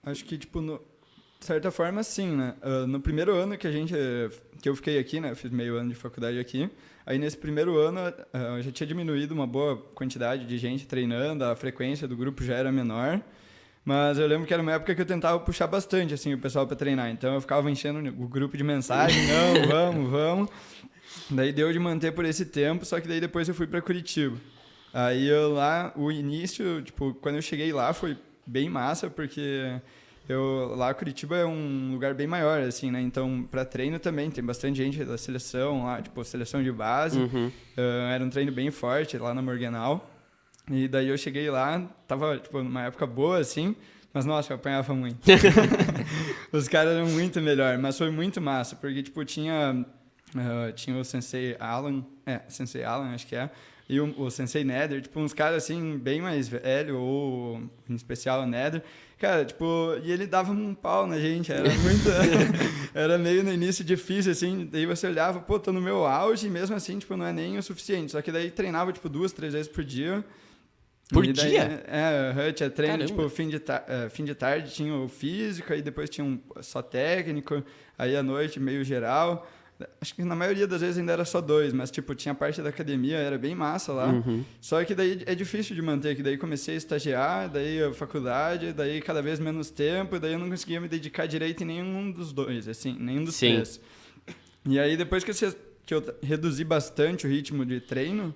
Acho que, tipo, de certa forma, sim, né? No primeiro ano que eu fiquei aqui, né? Eu fiz meio ano de faculdade aqui. Aí, nesse primeiro ano, eu já tinha diminuído uma boa quantidade de gente treinando, a frequência do grupo já era menor. Mas eu lembro que era uma época que eu tentava puxar bastante, assim, o pessoal para treinar. Então, eu ficava enchendo o grupo de mensagem, não, vamos. Daí, deu de manter por esse tempo, só que daí depois eu fui para Curitiba. Aí, o início, tipo, quando eu cheguei lá, foi bem massa, porque lá Curitiba é um lugar bem maior, assim, né? Então, para treino também, tem bastante gente da seleção lá, tipo, seleção de base. Era um treino bem forte lá na Morganal. E daí eu cheguei lá, tava, tipo, numa época boa, assim, mas, nossa, eu apanhava muito. Os caras eram muito melhor, mas foi muito massa, porque, tipo, tinha o Sensei Alan, acho que é, e o Sensei Nether, tipo, uns caras, assim, bem mais velho, ou, em especial, o Nether. Cara, tipo, e ele dava um pau na gente, era muito... era meio no início difícil, assim, daí você olhava, pô, tô no meu auge, e mesmo assim, tipo, não é nem o suficiente, só que daí treinava, tipo, 2, 3 vezes por dia. Por daí, dia? Tinha treino, Caramba. tipo, fim de tarde tinha o físico, aí depois tinha só técnico, aí à noite meio geral. Acho que na maioria das vezes ainda era só 2, mas, tipo, tinha parte da academia, era bem massa lá. Só que daí é difícil de manter, que daí comecei a estagiar, daí a faculdade, daí cada vez menos tempo, daí eu não conseguia me dedicar direito em nenhum dos 2, assim, nenhum dos 3. E aí, depois que eu reduzi bastante o ritmo de treino,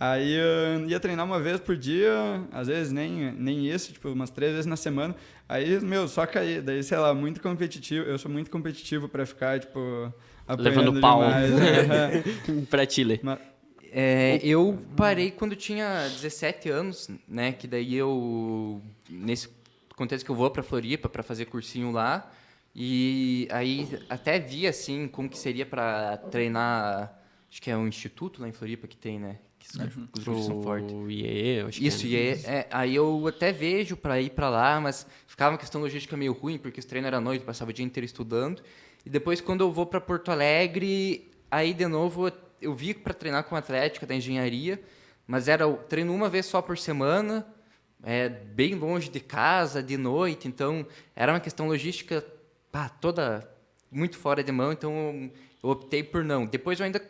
aí eu ia treinar uma vez por dia, às vezes nem isso, tipo, umas 3 vezes na semana. Aí, só caí. Daí, sei lá, muito competitivo. Eu sou muito competitivo pra ficar, tipo, apanhando levando pau demais. pra Chile. Eu parei quando tinha 17 anos, né? Que daí nesse contexto que eu vou pra Floripa pra fazer cursinho lá. E aí até vi, assim, como que seria pra treinar... Acho que é um instituto lá em Floripa que tem, né? Os grupos são fortes. O IE, acho Isso, que é. IE. Aí eu até vejo para ir para lá, mas ficava uma questão logística meio ruim, porque os treinos eram à noite, passava o dia inteiro estudando. E depois, quando eu vou para Porto Alegre, aí de novo eu vi para treinar com a Atlética da Engenharia, mas era o treino uma vez só por semana, bem longe de casa, de noite, então era uma questão logística toda muito fora de mão, então eu optei por não. Depois eu ainda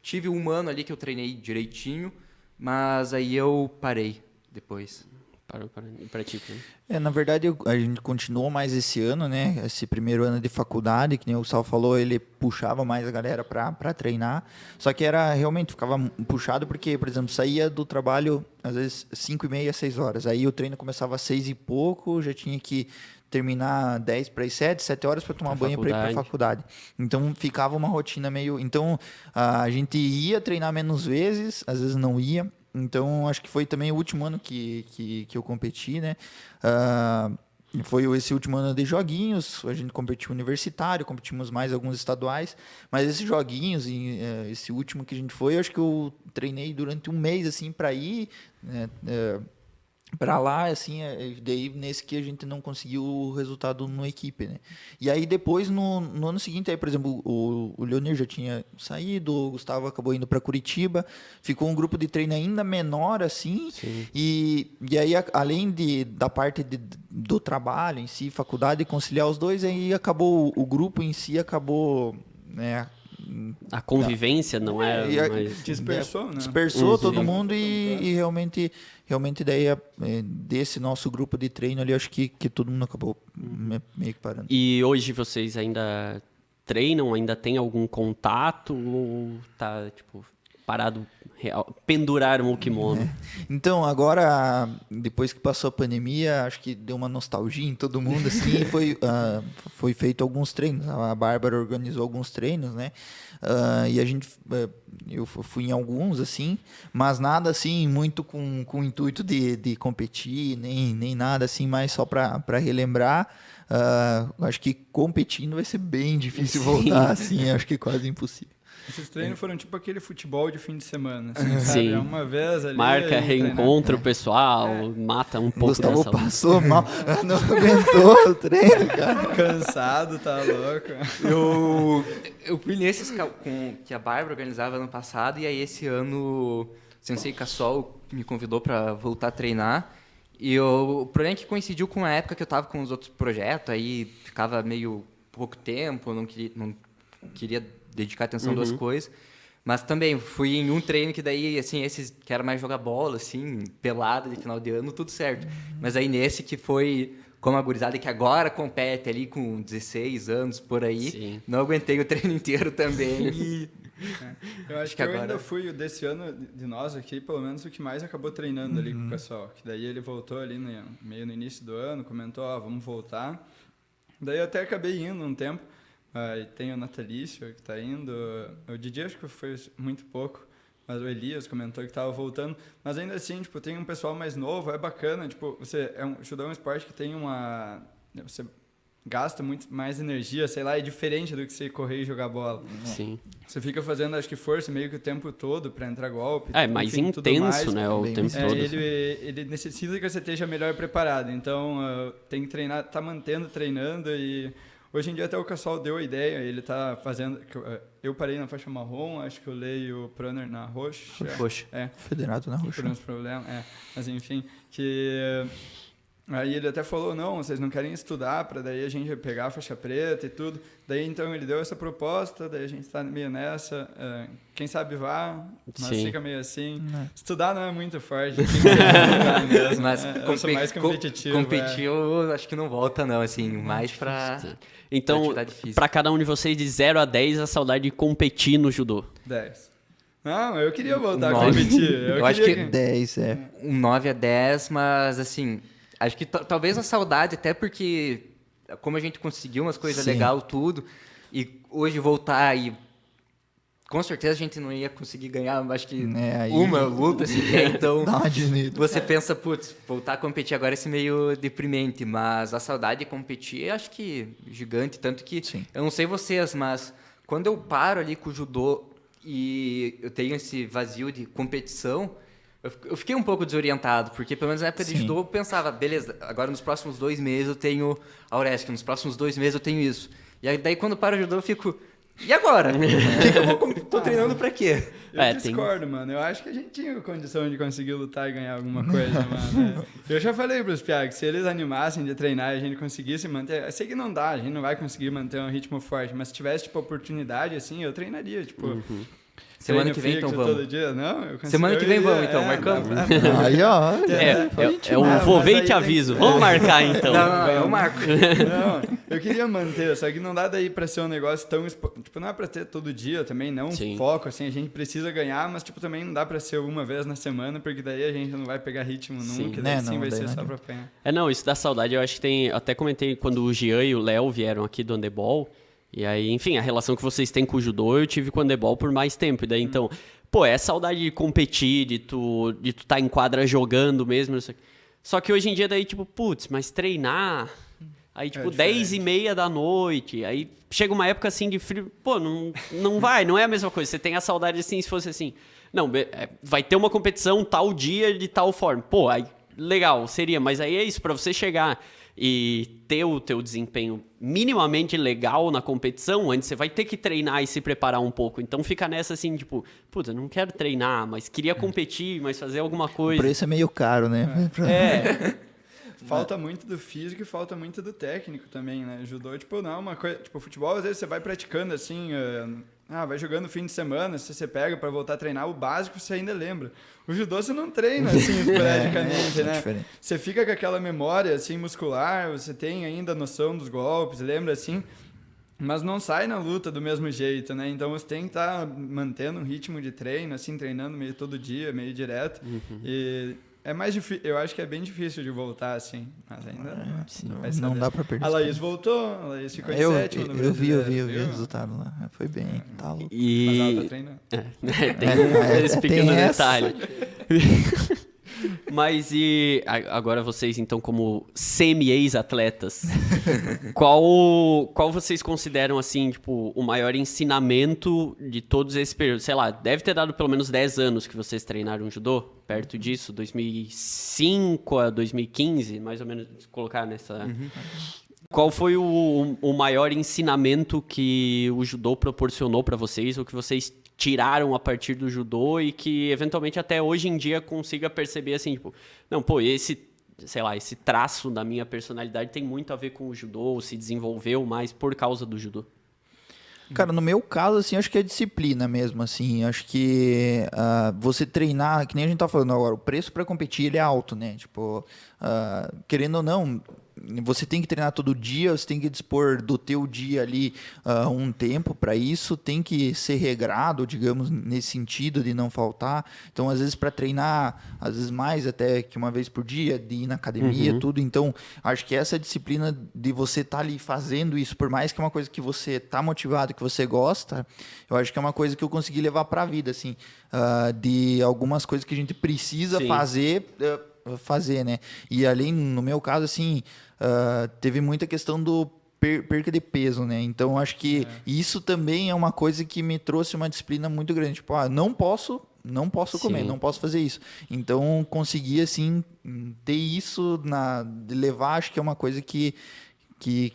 tive um ano ali que eu treinei direitinho, mas aí eu parei depois. Parou. E pra ti, né? Na verdade, a gente continuou mais esse ano, né? Esse primeiro ano de faculdade, que nem o Sal falou, ele puxava mais a galera para treinar. Só que realmente ficava puxado porque, por exemplo, saía do trabalho às vezes 5h30, 6 horas. Aí o treino começava às 6 e pouco, já tinha que terminar 10 para as 7 horas para tomar banho para ir para a faculdade. Então ficava uma rotina meio... Então a gente ia treinar menos vezes, às vezes não ia. Então acho que foi também o último ano que eu competi, né? Foi esse último ano de joguinhos, a gente competiu universitário, competimos mais alguns estaduais, mas esses joguinhos, esse último que a gente foi, acho que eu treinei durante um mês assim para ir, né? Para lá, assim, daí nesse que a gente não conseguiu o resultado na equipe, né? E aí depois, no ano seguinte, aí, por exemplo, o Leonir já tinha saído, o Gustavo acabou indo para Curitiba, ficou um grupo de treino ainda menor, assim, e aí, além da parte do trabalho em si, faculdade, conciliar os dois, aí acabou, o grupo em si acabou, né? A convivência não é mais... Dispersou, né? Dispersou todo mundo e realmente daí desse nosso grupo de treino ali, acho que todo mundo acabou meio que parando. E hoje vocês ainda treinam? Ainda tem algum contato? Ou tá, tipo... parado, penduraram o kimono. Então, agora, depois que passou a pandemia, acho que deu uma nostalgia em todo mundo, assim, e foi feito alguns treinos. A Bárbara organizou alguns treinos, né? E a gente, eu fui em alguns, assim, mas nada, assim, muito com o intuito de competir, nem nada, assim, mais só para relembrar. Acho que competindo vai ser bem difícil voltar, assim, acho que quase impossível. Esses treinos foram tipo aquele futebol de fim de semana, assim, sabe? Sim. É uma vez ali... Marca, reencontra o pessoal, mata um pouco Gustavo dessa... passou mal, não aguentou o treino, cara. Cansado, tá louco. Eu fui nesses que a Bárbara organizava ano passado, e aí esse ano o Sensei Cassol me convidou para voltar a treinar. E o problema é que coincidiu com a época que eu tava com os outros projetos, aí ficava meio pouco tempo, não queria dedicar atenção a duas coisas. Mas também fui em um treino que daí, assim, esses que era mais jogar bola, assim, pelada de final de ano, tudo certo. Mas aí nesse que foi como a gurizada que agora compete ali com 16 anos, por aí, Sim. não aguentei o treino inteiro também e... Eu acho que eu ainda fui, desse ano, de nós aqui, pelo menos o que mais acabou treinando ali com o pessoal. Que daí ele voltou ali meio no início do ano, comentou, vamos voltar. Daí eu até acabei indo um tempo. E tem o Natalício que está indo. O Didi acho que foi muito pouco, mas o Elias comentou que estava voltando. Mas ainda assim, tipo, tem um pessoal mais novo, é bacana. Tipo, judô é um esporte que tem uma... Você gasta muito mais energia, sei lá, é diferente do que você correr e jogar bola. Sim. Você fica fazendo, acho que, força meio que o tempo todo para entrar golpe. É mais enfim, intenso, né, o tempo todo. Ele necessita que você esteja melhor preparado. Então, tem que treinar, tá treinando e... Hoje em dia até o Cassol deu a ideia, ele tá fazendo... Eu parei na faixa marrom, acho que eu leio o Pranner na roxa. Roxa. Federado na roxa. Por uns problemas, mas enfim, que... Aí ele até falou, não, vocês não querem estudar para daí a gente pegar a faixa preta e tudo. Daí então ele deu essa proposta, daí a gente está meio nessa. Quem sabe vá, mas Sim. fica meio assim. Estudar não é muito forte, tem que ser mesmo. Mas eu sou mais competitivo. Competir eu acho que não volta não, assim, mais pra... Então, para cada um de vocês, de 0 a 10, a saudade de competir no judô. 10. Não, eu queria voltar a 9. competir. Eu acho que 10, um 9 a 10, mas assim... Acho que talvez a saudade, até porque como a gente conseguiu umas coisas legais, tudo, e hoje voltar e com certeza a gente não ia conseguir ganhar, acho que uma luta sequer, então você pensa, putz, voltar a competir agora é meio deprimente, mas a saudade de competir acho que gigante, tanto que eu não sei vocês, mas quando eu paro ali com o judô e eu tenho esse vazio de competição, eu fiquei um pouco desorientado, porque pelo menos na época de judô eu pensava, beleza, agora nos próximos 2 meses eu tenho a Auresc, nos próximos 2 meses eu tenho isso. E aí, daí quando paro o judô eu fico, e agora? Tô treinando pra quê? Eu discordo, mano. Eu acho que a gente tinha condição de conseguir lutar e ganhar alguma coisa, mano. Eu já falei pros piá que se eles animassem de treinar e a gente conseguisse manter... Eu sei que não dá, a gente não vai conseguir manter um ritmo forte, mas se tivesse, tipo, oportunidade, assim, eu treinaria, tipo... Semana que vem, então, vamos. Todo dia. Não, semana que vem vamos, então, marcamos. Aí, ó. Eu vou ver e te aviso. Vamos marcar, então. Não, eu marco. Não, eu queria manter, só que não dá daí pra ser um negócio tão... Tipo, não é pra ter todo dia também, não foco, assim, a gente precisa ganhar, mas, tipo, também não dá pra ser uma vez na semana, porque daí a gente não vai pegar ritmo nunca, daí sim vai ser só pra apanhar. Não, isso da saudade, eu acho que tem... Até comentei quando o Jean e o Léo vieram aqui do handebol, e aí, enfim, a relação que vocês têm com o judô, eu tive com o handebol por mais tempo, e daí, então... Pô, é saudade de competir, de tu tá em quadra jogando mesmo. Só que hoje em dia daí, tipo, putz, mas treinar... Aí, tipo, 10h30 da noite. Aí chega uma época assim de frio. Pô, não vai, não é a mesma coisa. Você tem a saudade assim, se fosse assim. Não, vai ter uma competição tal dia de tal forma. Pô, aí legal, seria. Mas aí é isso, pra você chegar e ter o teu desempenho minimamente legal na competição, antes você vai ter que treinar e se preparar um pouco. Então fica nessa assim, tipo, puta, não quero treinar, mas queria competir, mas fazer alguma coisa. O preço é meio caro, né? Falta muito do físico e falta muito do técnico também, né? Judô, tipo, não é uma coisa... Tipo, futebol, às vezes você vai praticando, assim... vai jogando no fim de semana, se você pega pra voltar a treinar, o básico você ainda lembra. O judô você não treina, assim, esporadicamente, né? Diferente. Você fica com aquela memória, assim, muscular, você tem ainda a noção dos golpes, lembra, assim... Mas não sai na luta do mesmo jeito, né? Então você tem que estar mantendo um ritmo de treino, assim, treinando meio todo dia, meio direto. E é mais difícil, eu acho que é bem difícil de voltar, assim. Mas ainda não dá pra perder. A Laís voltou, a Laís ficou em sétimo no eu vi Brasileiro, o viu? resultado lá. Foi bem, tá louco. Mas ela tá treinando. Tem esse pequeno tem essa. detalhe. Mas e agora vocês, então, como semi-ex-atletas, qual vocês consideram, assim, tipo, o maior ensinamento de todos esses períodos? Sei lá, deve ter dado pelo menos 10 anos que vocês treinaram judô, perto disso, 2005 a 2015, mais ou menos, colocar nessa... Qual foi o maior ensinamento que o judô proporcionou para vocês, ou que vocês tiraram a partir do judô e que eventualmente até hoje em dia consiga perceber assim, tipo, não, pô, esse traço da minha personalidade tem muito a ver com o judô, se desenvolveu mais por causa do judô? Cara, no meu caso, assim, acho que é disciplina mesmo, assim, acho que você treinar, que nem a gente tá falando agora, o preço para competir, ele é alto, né, tipo, querendo ou não, você tem que treinar todo dia, você tem que dispor do teu dia ali um tempo para isso, tem que ser regrado, digamos, nesse sentido de não faltar. Então, às vezes, para treinar, às vezes mais até que uma vez por dia, de ir na academia, tudo. Então, acho que essa disciplina de você estar ali fazendo isso, por mais que é uma coisa que você está motivado, que você gosta, eu acho que é uma coisa que eu consegui levar para a vida, assim, de algumas coisas que a gente precisa fazer, né? E além, no meu caso, assim, teve muita questão do perca de peso, né? Então, acho que isso também é uma coisa que me trouxe uma disciplina muito grande. Tipo, não posso comer, não posso fazer isso. Então, conseguir, assim, ter isso, de levar, acho que é uma coisa que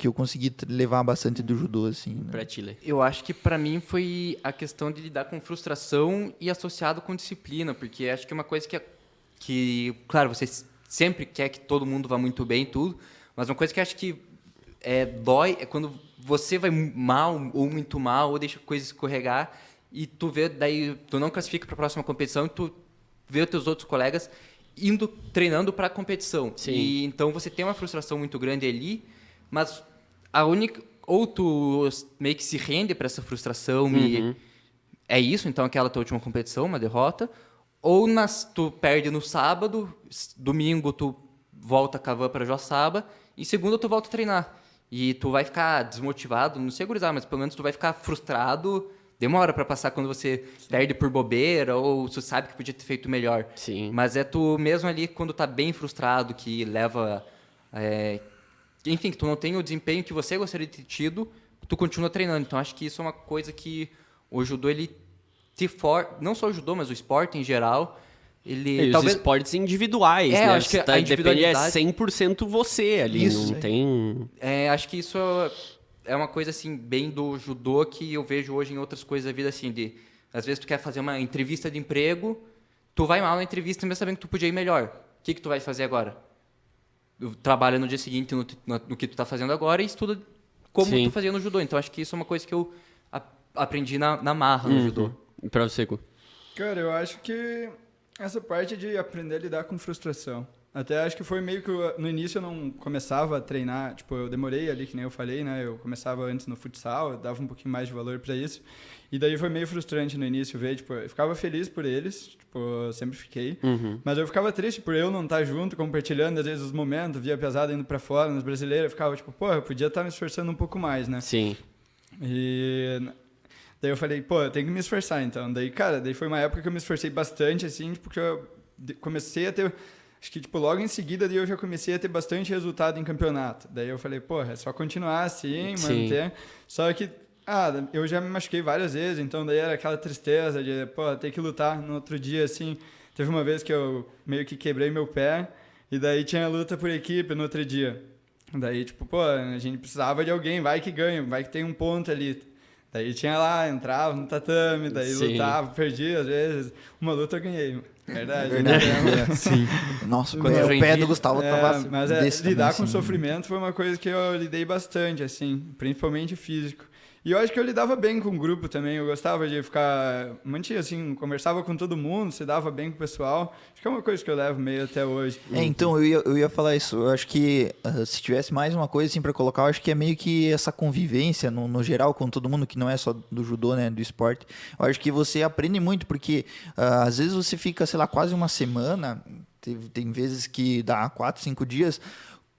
eu consegui levar bastante do judô, assim. Né? Pra Chile. Eu acho que para mim foi a questão de lidar com frustração e associado com disciplina, porque acho que é uma coisa que claro, você sempre quer que todo mundo vá muito bem e tudo, mas uma coisa que acho que dói é quando você vai mal ou muito mal ou deixa coisas escorregar e tu vê, daí tu não classifica para a próxima competição e tu vê os teus outros colegas treinando para a competição. Sim. E então você tem uma frustração muito grande ali, mas ou tu meio que se rende para essa frustração e é isso, então aquela tua última competição, uma derrota, ou tu perde no sábado, domingo tu volta a cavar para Joaçaba e segunda tu volta a treinar. E tu vai ficar desmotivado, não sei gurizar, mas pelo menos tu vai ficar frustrado. Demora para passar quando você perde por bobeira ou tu sabe que podia ter feito melhor. Sim. Mas é tu mesmo ali quando tá bem frustrado, que leva... enfim, que tu não tem o desempenho que você gostaria de ter tido, tu continua treinando. Então acho que isso é uma coisa que o judô, ele não só o judô, mas o esporte em geral, Os esportes individuais, né? Acho que a individualidade... Depende, 100% você ali, Isso. não tem... acho que isso é uma coisa, assim, bem do judô que eu vejo hoje em outras coisas da vida, assim, às vezes tu quer fazer uma entrevista de emprego, tu vai mal na entrevista, mesmo sabendo que tu podia ir melhor. O que tu vai fazer agora? Trabalha no dia seguinte no que tu tá fazendo agora e estuda como tu fazia no judô. Então, acho que isso é uma coisa que eu aprendi na marra no judô. E pra você, Gu? Cara, eu acho que essa parte de aprender a lidar com frustração. Até acho que foi meio que no início eu não começava a treinar, tipo, eu demorei ali, que nem eu falei, né? Eu começava antes no futsal, eu dava um pouquinho mais de valor para isso. E daí foi meio frustrante no início ver, tipo, eu ficava feliz por eles, tipo, eu sempre fiquei. Mas eu ficava triste por eu não estar junto, compartilhando às vezes os momentos, via pesada indo para fora, nas brasileiras, eu ficava tipo, pô, eu podia estar me esforçando um pouco mais, né? Sim. E daí eu falei, pô, eu tenho que me esforçar, então. Daí, cara, daí foi uma época que eu me esforcei bastante, assim, porque eu comecei a ter... Acho que, tipo, logo em seguida, daí eu já comecei a ter bastante resultado em campeonato. Daí eu falei, pô, é só continuar assim, manter. Só que, eu já me machuquei várias vezes, então daí era aquela tristeza de, pô, ter que lutar no outro dia, assim. Teve uma vez que eu meio que quebrei meu pé, e daí tinha luta por equipe no outro dia. Daí, tipo, pô, a gente precisava de alguém, vai que ganha, vai que tem um ponto ali. Daí tinha lá, entrava no tatame, daí lutava, perdia às vezes. Uma luta eu ganhei. Verdade. Sim. Nossa, quando o pé do Gustavo tava mas lidar com sofrimento foi uma coisa que eu lidei bastante, assim, principalmente físico. E eu acho que eu lidava bem com o grupo também, eu gostava de ficar, mantinha assim, conversava com todo mundo, se dava bem com o pessoal. Acho que é uma coisa que eu levo meio até hoje. Então, eu ia falar isso. Eu acho que se tivesse mais uma coisa assim pra colocar, eu acho que é meio que essa convivência no geral com todo mundo, que não é só do judô, né, do esporte. Eu acho que você aprende muito, porque às vezes você fica, sei lá, quase uma semana, tem vezes que dá 4, 5 dias,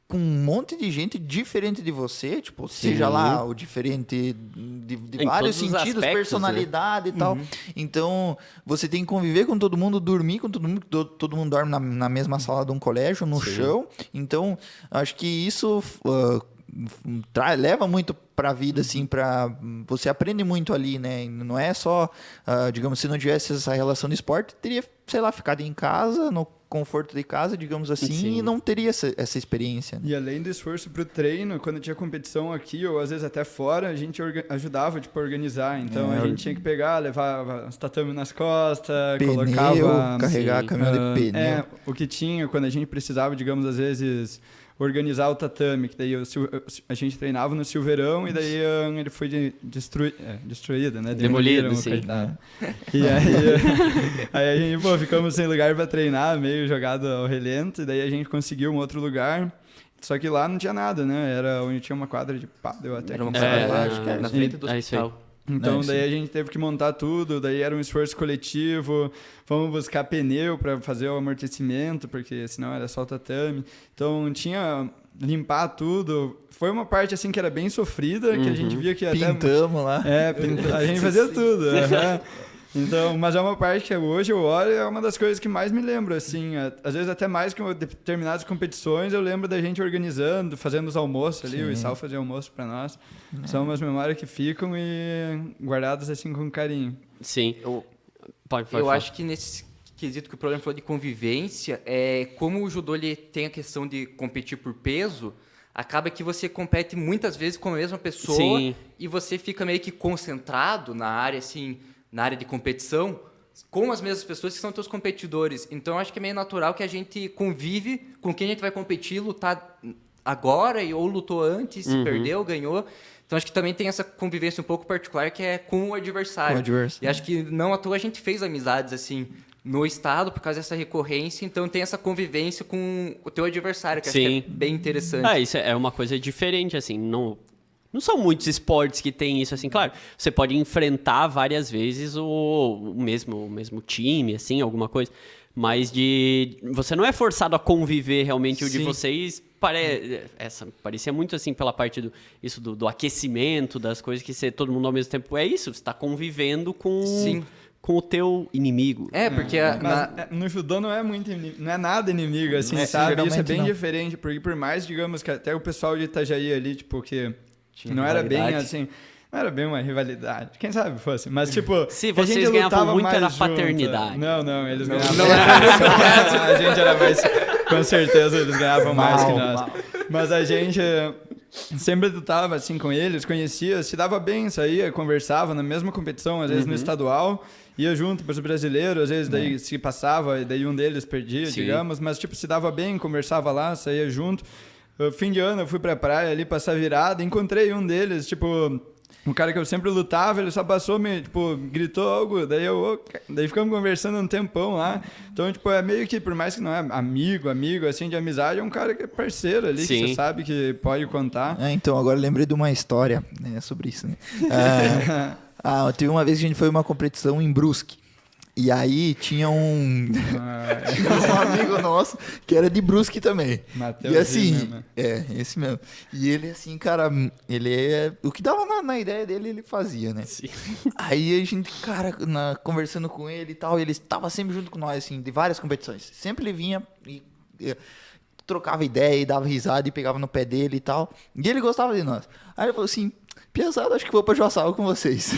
com um monte de gente diferente de você, tipo, seja lá o diferente de vários todos os sentidos, aspectos, personalidade e tal. Então, você tem que conviver com todo mundo, dormir com todo mundo, todo mundo dorme na mesma sala de um colégio, no chão. Então, acho que isso leva muito pra vida, assim, você aprende muito ali, né? Não é só, digamos, se não tivesse essa relação de esporte, teria, sei lá, ficado em casa, no conforto de casa, digamos assim, e não teria essa experiência. E além do esforço pro treino, quando tinha competição aqui, ou às vezes até fora, a gente ajudava, tipo, a organizar. Então, a gente tinha que pegar, levar os tatame nas costas, colocava... carregar caminhão de pneu. O que tinha, quando a gente precisava, digamos, às vezes... organizar o tatame, que daí a gente treinava no Silveirão e daí ele foi destruído, né? Demolido, sim. E aí a gente, ficamos sem lugar para treinar, meio jogado ao relento, e daí a gente conseguiu um outro lugar, só que lá não tinha nada, né? Era onde tinha uma quadra de pádel até. Era uma quadra lá, acho que era na frente do hospital. Então, daí a gente teve que montar tudo, daí era um esforço coletivo, fomos buscar pneu para fazer o amortecimento, porque senão era só o tatame. Então, tinha limpar tudo. Foi uma parte, assim, que era bem sofrida, que a gente via que até... Pintamos lá. A gente fazia tudo. Então, mas é uma parte que hoje eu olho, é uma das coisas que mais me lembro, assim, às vezes até mais que determinadas competições, eu lembro da gente organizando, fazendo os almoços ali, o Issal fazia almoço para nós. São umas memórias que ficam e guardadas assim com carinho. Sim. Pode eu falar. acho que nesse quesito que o programa falou de convivência, como o judô ele tem a questão de competir por peso, acaba que você compete muitas vezes com a mesma pessoa. Sim. E você fica meio que concentrado na área, assim... na área de competição, com as mesmas pessoas que são teus competidores. Então, acho que é meio natural que a gente convive com quem a gente vai competir, lutar agora ou lutou antes, se perdeu, ganhou. Então, acho que também tem essa convivência um pouco particular que é com o adversário. E acho que não à toa a gente fez amizades, assim, no estado por causa dessa recorrência. Então, tem essa convivência com o teu adversário, que acho que é bem interessante. Isso é uma coisa diferente, assim, não são muitos esportes que tem isso, assim, claro, você pode enfrentar várias vezes o mesmo time, assim, alguma coisa, mas você não é forçado a conviver realmente. O de vocês parecia muito, assim, pela parte do aquecimento, das coisas que todo mundo ao mesmo tempo, é isso, você está convivendo com o teu inimigo. Porque... no judô não é nada inimigo, assim, sabe? Isso é bem diferente, porque por mais, digamos, que até o pessoal de Itajaí ali, tipo, que... não era bem assim, não era bem uma rivalidade. Quem sabe fosse, mas tipo, se vocês ganhavam muito era paternidade. Não, eles ganhavam. Não era. A gente era mais, com certeza eles ganhavam mais que nós. Mas a gente sempre lutava assim com eles, conhecia, se dava bem, saía, conversava na mesma competição, às vezes no estadual, ia junto para os brasileiros, às vezes daí se passava e daí um deles perdia, digamos, mas tipo se dava bem, conversava lá, saía junto. Fim de ano eu fui pra praia ali passar virada, encontrei um deles, tipo, um cara que eu sempre lutava, ele só passou, gritou algo, daí ficamos conversando um tempão lá. Então, tipo, é meio que, por mais que não é amigo, assim, de amizade, é um cara que é parceiro ali, que você sabe que pode contar. Então, agora eu lembrei de uma história, né, sobre isso, né? Teve uma vez que a gente foi uma competição em Brusque. E aí tinha um amigo nosso que era de Brusque também. Mateus, e assim, esse mesmo. E ele assim, cara, o que dava na ideia dele, ele fazia, né? Sim. Aí a gente, cara, conversando com ele e tal, ele estava sempre junto com nós, assim, de várias competições. Sempre ele vinha e trocava ideia e dava risada e pegava no pé dele e tal. E ele gostava de nós. Aí ele falou assim: pesado, acho que vou pra Joaçaba com vocês.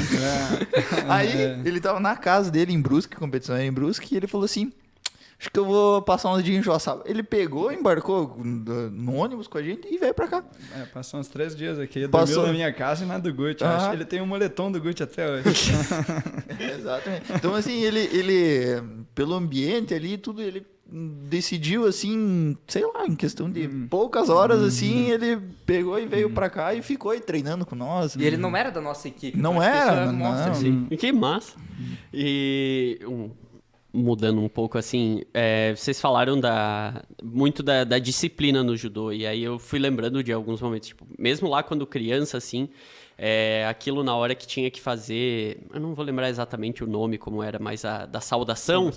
Aí ele tava na casa dele em Brusque, competição em Brusque, e ele falou assim: acho que eu vou passar uns dias em Joaçaba. Ele pegou, embarcou no ônibus com a gente e veio pra cá. Passou uns 3 dias aqui, dormiu na minha casa e na do Gucci. Acho que ele tem um moletom do Gucci até hoje. Exatamente. Então assim, ele pelo ambiente ali, tudo, ele decidiu, assim, sei lá, em questão de poucas horas, assim, ele pegou e veio pra cá e ficou aí treinando com nós. E ele não era da nossa equipe. Não então acho que era, isso não. mostra, assim. Que massa. E mudando um pouco assim, vocês falaram muito da disciplina no judô, e aí eu fui lembrando de alguns momentos, tipo, mesmo lá quando criança, assim, aquilo na hora que tinha que fazer, eu não vou lembrar exatamente o nome como era, mas da saudação,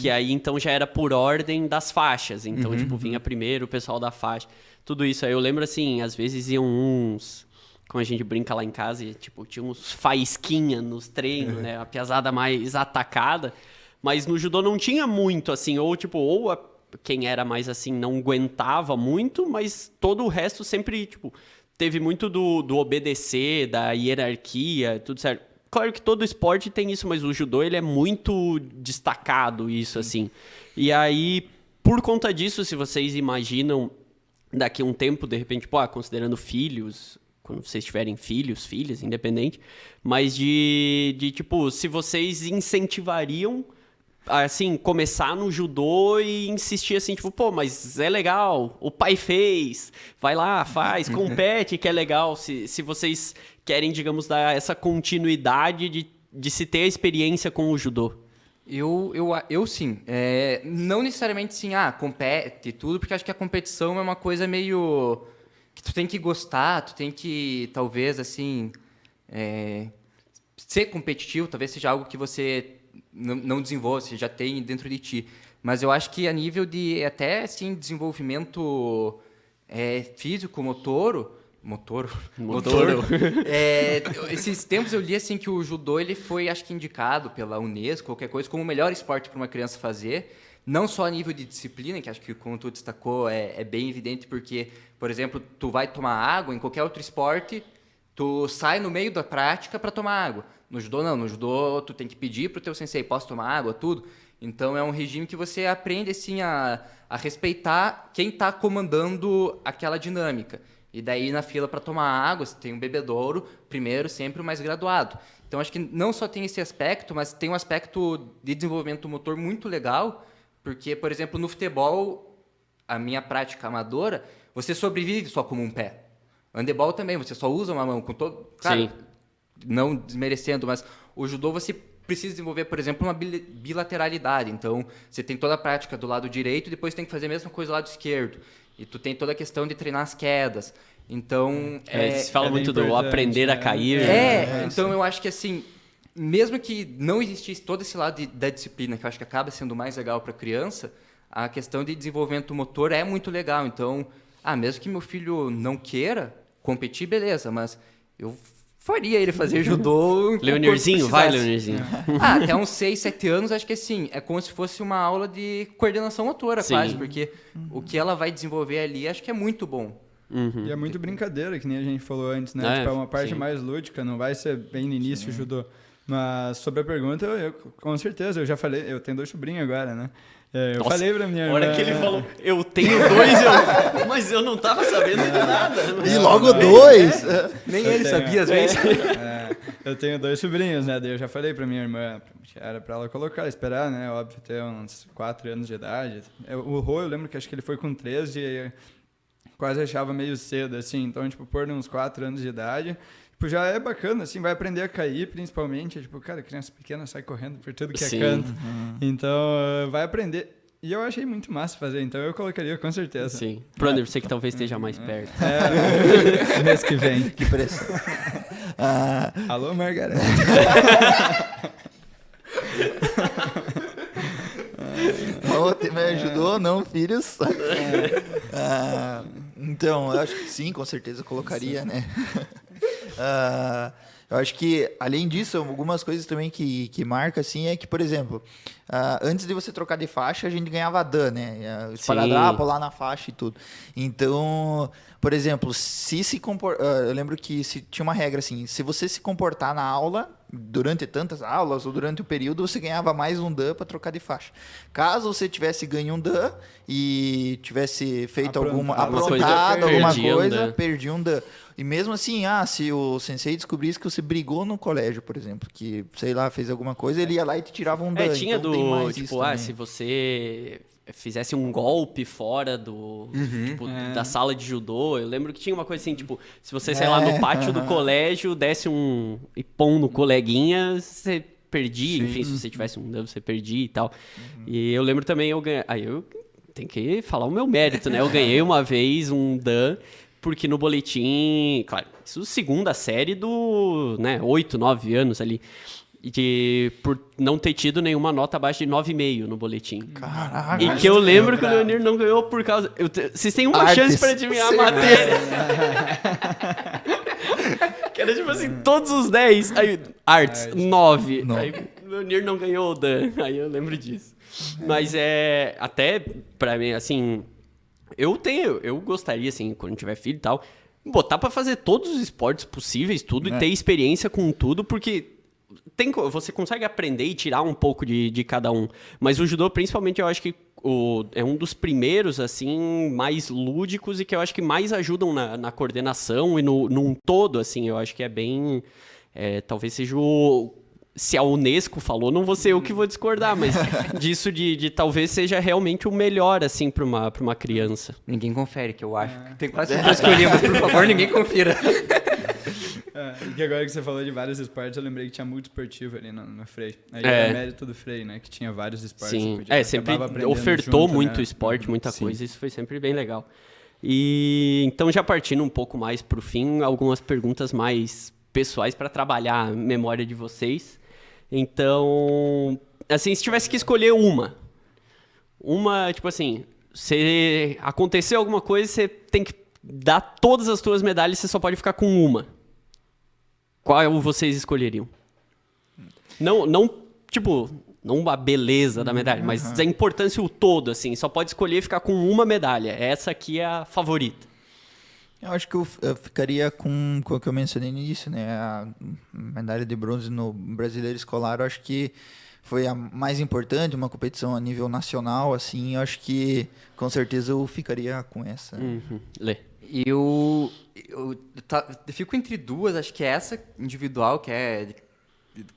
que aí então já era por ordem das faixas, então tipo, vinha primeiro o pessoal da faixa, tudo isso, aí eu lembro assim, às vezes iam uns... Como a gente brinca lá em casa, e, tipo, tinha uns faísquinha nos treinos, né? A piazada mais atacada. Mas no judô não tinha muito, assim. Ou, tipo, quem era mais assim não aguentava muito, mas todo o resto sempre, tipo, teve muito do obedecer, da hierarquia, tudo certo. Claro que todo esporte tem isso, mas o judô, ele é muito destacado, isso, assim. E aí, por conta disso, se vocês imaginam daqui a um tempo, de repente, tipo, considerando filhos... quando vocês tiverem filhos, filhas, independente, mas de tipo, se vocês incentivariam, assim, começar no judô e insistir assim, tipo, pô, mas é legal, o pai fez, vai lá, faz, compete, que é legal, se vocês querem, digamos, dar essa continuidade de se ter a experiência com o judô. Eu sim. Não necessariamente sim, compete e tudo, porque acho que a competição é uma coisa meio... que tu tem que gostar, tu tem que, talvez, assim, ser competitivo, talvez seja algo que você não desenvolve, você já tem dentro de ti. Mas eu acho que a nível de, até, assim, desenvolvimento físico, motor, esses tempos eu li, assim, que o judô, ele foi, acho que, indicado pela Unesco, qualquer coisa, como o melhor esporte para uma criança fazer. Não só a nível de disciplina, que acho que, como tu destacou, é bem evidente, porque, por exemplo, tu vai tomar água, em qualquer outro esporte, tu sai no meio da prática para tomar água. No judô, não. No judô, tu tem que pedir pro teu sensei, posso tomar água, tudo. Então, é um regime que você aprende, assim, a respeitar quem está comandando aquela dinâmica. E daí, na fila para tomar água, você tem um bebedouro, primeiro, sempre o mais graduado. Então, acho que não só tem esse aspecto, mas tem um aspecto de desenvolvimento motor muito legal. Porque, por exemplo, no futebol, a minha prática amadora, você sobrevive só com um pé. Handebol também, você só usa uma mão. Com todo, claro, Sim. Não desmerecendo, mas o judô você precisa desenvolver, por exemplo, uma bilateralidade. Então, você tem toda a prática do lado direito e depois tem que fazer a mesma coisa do lado esquerdo. E tu tem toda a questão de treinar as quedas. Então... se fala muito do aprender a cair. Então eu acho que, assim... Mesmo que não existisse todo esse lado da disciplina, que eu acho que acaba sendo mais legal para a criança, a questão de desenvolvimento motor é muito legal. Então, mesmo que meu filho não queira competir, beleza, mas eu faria ele fazer judô. Leonirzinho, vai, Leonirzinho. Até uns 6, 7 anos, acho que assim, é como se fosse uma aula de coordenação motora, quase, porque o que ela vai desenvolver ali, acho que é muito bom. E é muito brincadeira, que nem a gente falou antes, né? É uma parte mais lúdica, não vai ser bem no início o judô. Mas sobre a pergunta, eu com certeza, eu já falei, eu tenho 2 sobrinhos agora, né? Eu falei pra minha irmã... A hora que ele falou, eu tenho 2, mas eu não tava sabendo de nada. E logo 2! Nem ele sabia, às vezes. Eu tenho 2 sobrinhos, né? Daí eu já falei pra minha irmã, era pra ela esperar, né? Óbvio, ter uns 4 anos de idade. O Rô, eu lembro que acho que ele foi com 13 e quase achava meio cedo, assim. Então, tipo, pôr uns 4 anos de idade... Tipo, já é bacana, assim, vai aprender a cair, principalmente. Tipo, cara, criança pequena sai correndo por tudo que é canto. Então, vai aprender. E eu achei muito massa fazer, então eu colocaria com certeza. Sim. Brunder, você que talvez esteja mais perto. Mês que vem. Que pressão. Alô, Margareth. O tema ajudou, não, filhos. Então, eu acho que sim, com certeza eu colocaria, né? Eu acho que, além disso, algumas coisas também que marca, assim, é que, por exemplo, antes de você trocar de faixa, a gente ganhava dan, né? Esparadrapo lá na faixa e tudo. Então, por exemplo, eu lembro que tinha uma regra assim, se você se comportar na aula, durante tantas aulas ou durante o período, você ganhava mais um dan para trocar de faixa. Caso você tivesse ganho um dan e tivesse feito aprontado alguma coisa, perdia um dan. E mesmo assim, se o sensei descobrisse que você brigou no colégio, por exemplo, que, sei lá, fez alguma coisa, ele ia lá e te tirava um dan. Tinha então, tipo, se você fizesse um golpe fora tipo, da sala de judô. Eu lembro que tinha uma coisa assim, tipo, se você, sei lá, no pátio do colégio, desse um ipom no coleguinha, você perdia. Enfim, se você tivesse um dan, você perdia e tal. E eu lembro também, aí eu tenho que falar o meu mérito, né? Eu ganhei uma vez um dan, porque no boletim, claro, isso segunda série do, né, 8, 9 anos ali. Por não ter tido nenhuma nota abaixo de 9,5 no boletim. Caraca. E que eu lembro que o Leonir não ganhou por causa... Vocês têm uma chance pra adivinhar a matéria. Que era tipo assim, todos os 10. Aí, artes, 9. Aí o Leonir não ganhou o Dan. Aí eu lembro disso. Mas até pra mim, assim... Eu gostaria, assim, quando tiver filho e tal, botar pra fazer todos os esportes possíveis, tudo, e ter experiência com tudo, porque... você consegue aprender e tirar um pouco de cada um. Mas o judô, principalmente, eu acho que é um dos primeiros, assim, mais lúdicos e que eu acho que mais ajudam na coordenação e num todo, assim. Eu acho que é bem... talvez seja se a Unesco falou, não vou ser eu que vou discordar, mas disso de talvez seja realmente o melhor, assim, pra uma criança. Ninguém confere, que eu acho. Tem quase certeza que eu li, mas por favor, ninguém confira. E que agora que você falou de vários esportes, eu lembrei que tinha multiesportivo ali no Frei. Aí era mérito do Frei, né? Que tinha vários esportes. Sim, sempre ofertou junto, muito né? esporte, muita coisa. Isso foi sempre bem legal. E então, já partindo um pouco mais pro fim, algumas perguntas mais pessoais para trabalhar a memória de vocês. Então, assim, se tivesse que escolher uma, tipo assim, se acontecer alguma coisa, você tem que dar todas as suas medalhas, você só pode ficar com uma. Qual vocês escolheriam? Não a beleza da medalha, mas a importância o todo, assim. Só pode escolher ficar com uma medalha. Essa aqui é a favorita. Eu acho que eu ficaria com o que eu mencionei no início, né? A medalha de bronze no Brasileiro Escolar, eu acho que foi a mais importante, uma competição a nível nacional, assim. Eu acho que, com certeza, eu ficaria com essa. Lê. Eu fico entre duas, acho que é essa individual, que é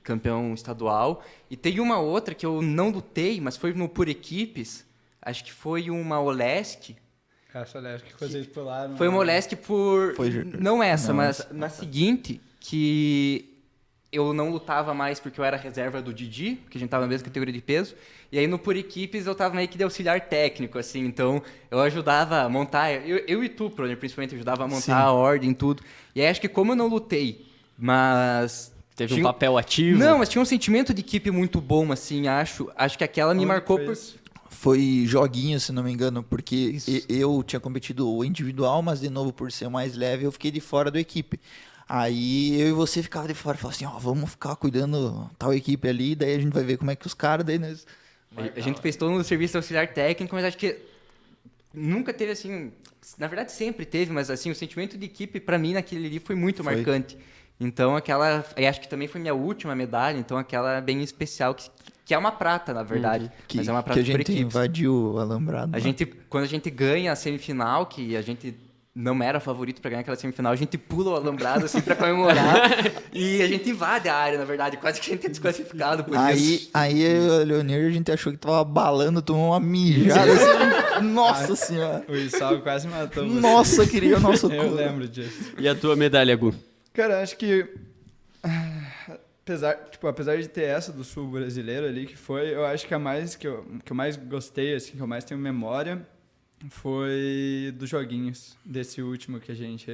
campeão estadual, e tem uma outra que eu não lutei, mas foi no por equipes, acho que foi uma Olesc. Essa Olesc que vocês pularam. Foi uma Olesc não essa, mas na seguinte, que eu não lutava mais porque eu era reserva do Didi, porque a gente tava na mesma categoria de peso. E aí no por equipes eu tava meio que de auxiliar técnico, assim. Então eu ajudava a montar, eu e tu, principalmente, ajudava a montar a ordem e tudo. E aí acho que como eu não lutei, mas... Teve um papel ativo? Não, mas tinha um sentimento de equipe muito bom, assim, acho que aquela me marcou por... Foi joguinho, se não me engano, porque eu tinha competido o individual, mas de novo, por ser mais leve, eu fiquei de fora da equipe. Aí eu e você ficava de fora, falava assim, vamos ficar cuidando tal equipe ali, daí a gente vai ver como é que os caras, daí nós... A gente fez todo no serviço auxiliar técnico, mas acho que nunca teve assim, na verdade sempre teve, mas assim, o sentimento de equipe pra mim naquele ali foi muito marcante. Então aquela, eu acho que também foi minha última medalha, então aquela bem especial, que é uma prata, na verdade, mas é uma prata que a gente invadiu o alambrado. Quando a gente ganha a semifinal, que a gente não era favorito pra ganhar aquela semifinal, a gente pula o alambrado assim pra comemorar e a gente invade a área, na verdade, quase que a gente é desclassificado por isso. Aí eu e o Leonir, a gente achou que tava balando, tomou uma mijada assim, nossa senhora. O Isal quase matou você. Nossa, queria o nosso cu. Eu lembro disso. E a tua medalha, Gu? Cara, acho que apesar de ter essa do sul brasileiro ali, que foi, eu acho que a mais que eu mais gostei, assim, que eu mais tenho memória, foi dos joguinhos, desse último que a gente,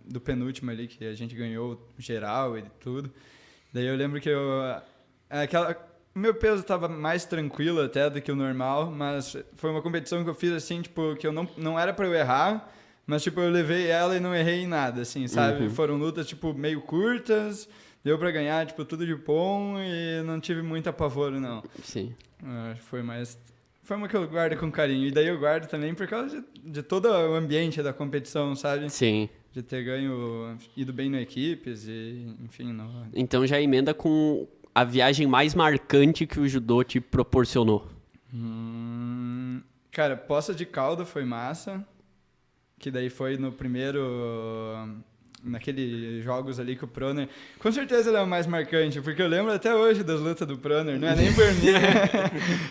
do penúltimo ali, que a gente ganhou geral e tudo. Daí eu lembro que o meu peso estava mais tranquilo até do que o normal, mas foi uma competição que eu fiz assim, tipo, que eu não era para eu errar, mas tipo, eu levei ela e não errei em nada, assim, sabe? Foram lutas, tipo, meio curtas, deu pra ganhar, tipo, tudo de bom e não tive muito apavoro, não. Sim. Foi uma que eu guardo com carinho. E daí eu guardo também por causa de todo o ambiente da competição, sabe? Sim. De ter ido bem no equipes e, enfim... Então já emenda com a viagem mais marcante que o judô te proporcionou. Cara, Poça de Calda foi massa. Que daí foi no primeiro naqueles jogos ali que o Proner... Com certeza ele é o mais marcante, porque eu lembro até hoje das lutas do Proner, não é nem por mim.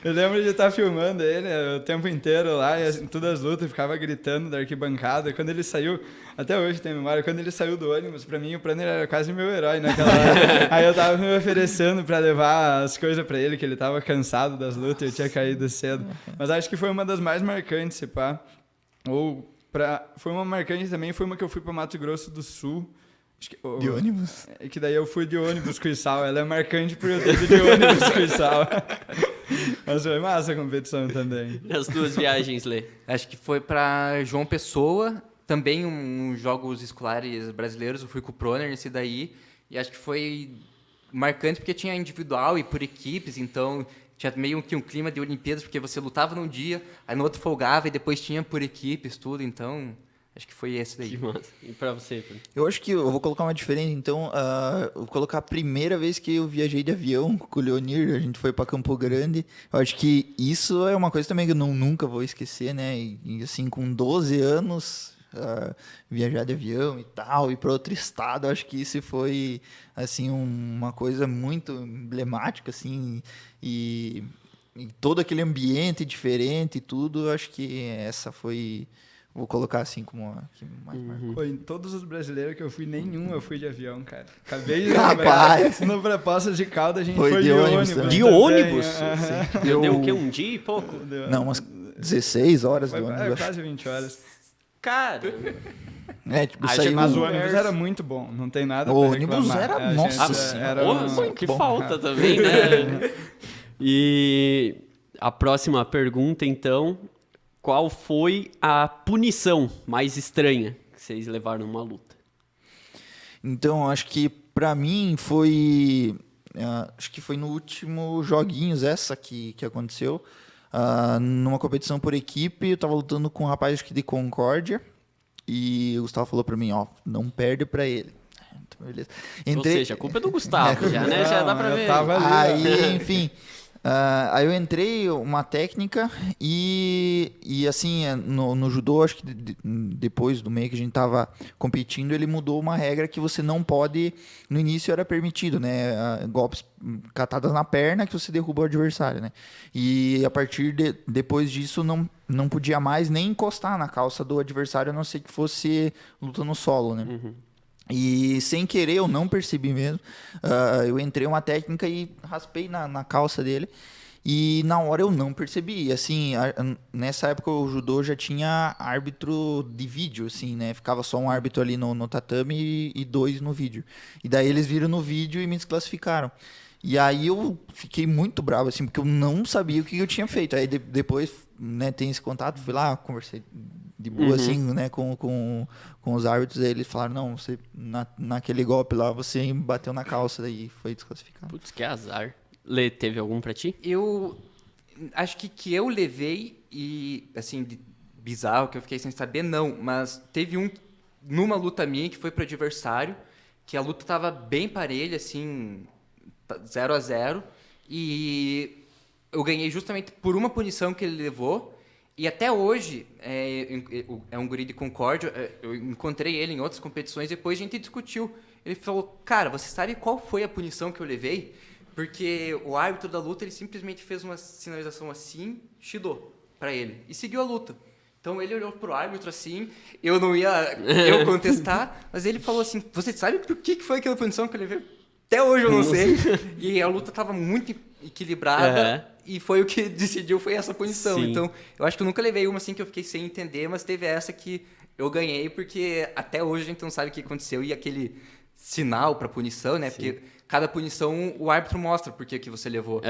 Eu lembro de estar filmando ele o tempo inteiro lá, e assim, todas as lutas, ficava gritando da arquibancada. Quando ele saiu, até hoje tem memória, quando ele saiu do ônibus, pra mim o Proner era quase meu herói naquela hora. Aí eu tava me oferecendo pra levar as coisas pra ele, que ele tava cansado das lutas, eu tinha caído cedo. Mas acho que foi uma das mais marcantes, se pá. Foi uma marcante também, foi uma que eu fui para Mato Grosso do Sul. De ônibus? Que daí eu fui de ônibus com o Issal. Ela é marcante por eu ter ido de ônibus com o Issal. Mas foi massa a competição também. As duas viagens, Lê. Acho que foi para João Pessoa, também uns jogos escolares brasileiros, eu fui com o Proner nesse daí, e acho que foi marcante porque tinha individual e por equipes, então... Tinha meio que um clima de Olimpíadas, porque você lutava num dia, aí no outro folgava, e depois tinha por equipes, tudo. Então, acho que foi esse daí. Que massa. E pra você, Bruno? Eu acho que eu vou colocar uma diferença. Então, eu vou colocar a primeira vez que eu viajei de avião com o Leonir, a gente foi para Campo Grande. Eu acho que isso é uma coisa também que eu nunca vou esquecer, né? E assim, com 12 anos... viajar de avião e tal, ir para outro estado, acho que isso foi assim uma coisa muito emblemática, assim, e todo aquele ambiente diferente e tudo, acho que essa foi, vou colocar assim como a que mais marcou. Foi em todos os brasileiros que eu fui, nenhum eu fui de avião, cara. Acabei de Rapaz! no Proposta de Caldas a gente Foi foi de de ônibus ônibus. também. De também. ônibus? Eu- Deu o quê? Um dia e pouco? Não, umas 16 horas de ônibus. acho. Quase 20 horas. Cara, Tipo, Haja saiu... Mas o conversa. ônibus era muito bom, não tem nada O pra ônibus reclamar. era- A gente nossa senhora. porra, que bom. falta também, né? E a próxima pergunta, então, qual foi a punição mais estranha que vocês levaram numa luta? Então, acho que pra mim foi... acho que foi no último Joguinhos essa que aconteceu. Numa competição por equipe, eu tava lutando com um rapaz acho que de Concórdia. E o Gustavo falou pra mim, ó, não perde pra ele. Então, beleza. Ou seja, a culpa é do Gustavo já, né? Já dá pra eu ver. tava ali, Aí, enfim... aí eu entrei uma técnica e assim, no judô, acho que depois do meio que a gente tava competindo, ele mudou uma regra que você não pode, no início era permitido, né, golpes catadas na perna que você derruba o adversário, né, e a partir depois disso não podia mais nem encostar na calça do adversário, a não ser que fosse luta no solo, né. Uhum. E sem querer, eu não percebi mesmo, eu entrei uma técnica e raspei na calça dele, e na hora eu não percebi, assim, nessa época o judô já tinha árbitro de vídeo, assim, né, ficava só um árbitro ali no tatame e 2 no vídeo, e daí eles viram no vídeo e me desclassificaram. E aí eu fiquei muito bravo, assim, porque eu não sabia o que eu tinha feito. Aí depois, né, tem esse contato, fui lá, conversei de boa, assim, né, com os árbitros, aí eles falaram, não, você, naquele golpe lá, você bateu na calça, daí foi desclassificado. Putz, que azar. Lê, teve algum pra ti? Eu acho que eu levei e, assim, bizarro, que eu fiquei sem saber, não. Mas teve numa luta minha, que foi pro adversário, que a luta tava bem parelha, assim, 0-0. E eu ganhei justamente por uma punição que ele levou. E até hoje, é um guri de Concórdia, eu encontrei ele em outras competições, depois a gente discutiu. Ele falou, cara, você sabe qual foi a punição que eu levei? Porque o árbitro da luta, ele simplesmente fez uma sinalização assim, Shido, pra ele, e seguiu a luta. Então ele olhou pro árbitro assim, eu não ia contestar, mas ele falou assim, você sabe por que foi aquela punição que eu levei? Até hoje eu não sei. E a luta tava muito equilibrada, e foi o que decidiu, foi essa punição. Sim. Então, eu acho que eu nunca levei uma assim que eu fiquei sem entender, mas teve essa que eu ganhei, porque até hoje a gente não sabe o que aconteceu, e aquele sinal pra punição, né? Sim. Porque cada punição o árbitro mostra por que você levou.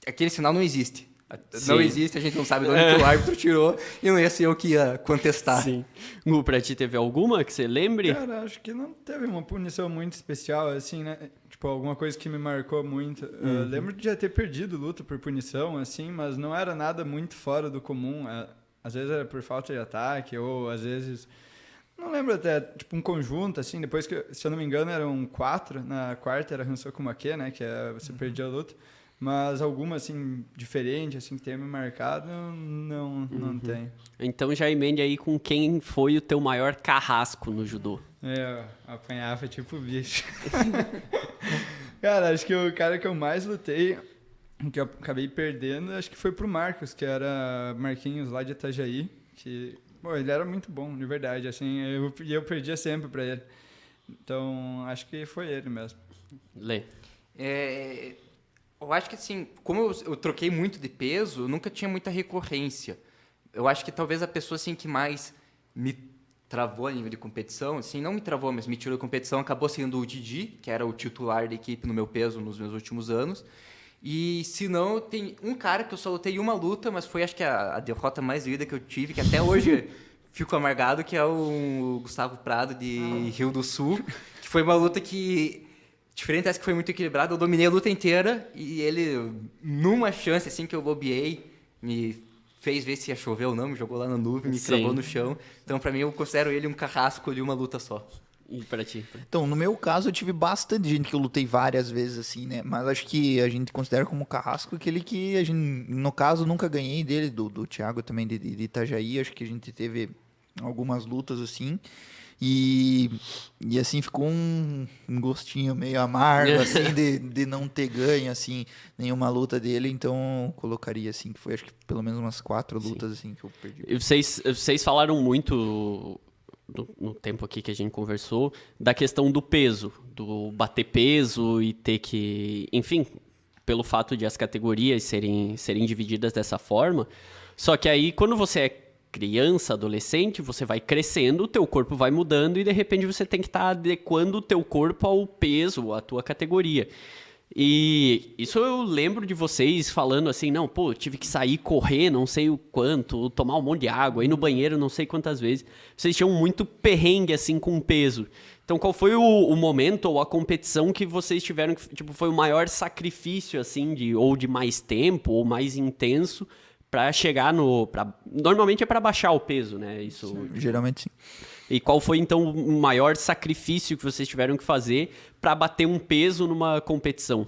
Aquele sinal não existe. Sim. Não existe, a gente não sabe de onde que o árbitro tirou, e não ia ser eu que ia contestar. Sim. Gu, pra ti teve alguma que você lembre? Cara, acho que não teve uma punição muito especial, assim, né? Tipo, alguma coisa que me marcou muito. Eu lembro de já ter perdido luta por punição, assim, mas não era nada muito fora do comum. Às vezes era por falta de ataque, ou às vezes... Não lembro até, tipo, um conjunto, assim, depois que, se eu não me engano, eram 4, na quarta era Hansoku Make, né, que você perdia a luta. Mas alguma, assim, diferente, assim, que tenha me marcado, não tem. Então já emende aí com quem foi o teu maior carrasco no judô. Eu apanhava tipo bicho. Cara, acho que o cara que eu mais lutei, que eu acabei perdendo, acho que foi pro Marcos, que era Marquinhos lá de Itajaí, que, pô, ele era muito bom, de verdade, assim, eu perdia sempre pra ele. Então, acho que foi ele mesmo. Lê. Eu acho que assim, como eu troquei muito de peso, eu nunca tinha muita recorrência. Eu acho que talvez a pessoa assim que mais me travou a nível de competição, assim, não me travou, mas me tirou da competição, acabou sendo o Didi, que era o titular da equipe no meu peso nos meus últimos anos. E se não, tem um cara que eu só lutei uma luta, mas foi acho que a derrota mais doída que eu tive, que até hoje fico amargado, que é o Gustavo Prado de Rio do Sul, que foi uma luta que, diferente dessa que foi muito equilibrada, eu dominei a luta inteira e ele, numa chance assim que eu bobeei, me fez ver se ia chover ou não, me jogou lá na nuvem, me cravou no chão. Então, pra mim, eu considero ele um carrasco de uma luta só. E pra ti? Então, no meu caso, eu tive bastante gente que eu lutei várias vezes, assim, né? Mas acho que a gente considera como carrasco aquele que a gente, no caso, nunca ganhei dele, do Thiago também, de Itajaí. Acho que a gente teve algumas lutas, assim. E assim, ficou um gostinho meio amargo, assim, de não ter ganho, assim, nenhuma luta dele. Então, eu colocaria, assim, que foi, acho que, pelo menos umas 4 lutas, assim, que eu perdi. E vocês falaram muito no tempo aqui que a gente conversou, da questão do peso, do bater peso e ter que... Enfim, pelo fato de as categorias serem divididas dessa forma. Só que aí, quando você é criança, adolescente, você vai crescendo, o teu corpo vai mudando e, de repente, você tem que estar adequando o teu corpo ao peso, à tua categoria. E isso eu lembro de vocês falando assim, não, pô, tive que sair, correr, não sei o quanto, tomar um monte de água, ir no banheiro não sei quantas vezes. Vocês tinham muito perrengue, assim, com peso. Então, qual foi o momento ou a competição que vocês tiveram, que tipo, foi o maior sacrifício, assim, ou de mais tempo, ou mais intenso, pra chegar no... Normalmente é pra baixar o peso, né? Isso. Sim, geralmente sim. E qual foi, então, o maior sacrifício que vocês tiveram que fazer para bater um peso numa competição?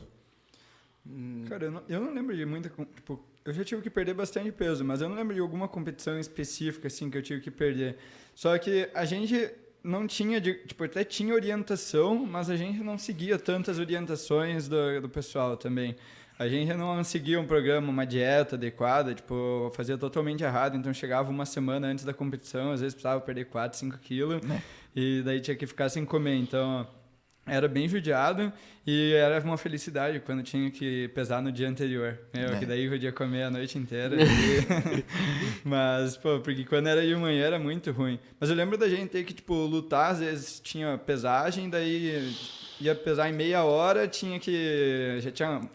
Cara, eu não lembro de muita... Tipo, eu já tive que perder bastante peso, mas eu não lembro de alguma competição específica, assim, que eu tive que perder. Só que a gente não tinha... Tipo, até tinha orientação, mas a gente não seguia tantas orientações do pessoal também. A gente não seguia um programa, uma dieta adequada, tipo, fazia totalmente errado. Então, chegava uma semana antes da competição, às vezes precisava perder 4, 5 quilos, e daí tinha que ficar sem comer. Então, era bem judiado e era uma felicidade quando tinha que pesar no dia anterior. Que daí eu podia comer a noite inteira. Mas, pô, porque quando era de manhã era muito ruim. Mas eu lembro da gente ter que, tipo, lutar, às vezes tinha pesagem, daí... ia pesar em meia hora, tinha que...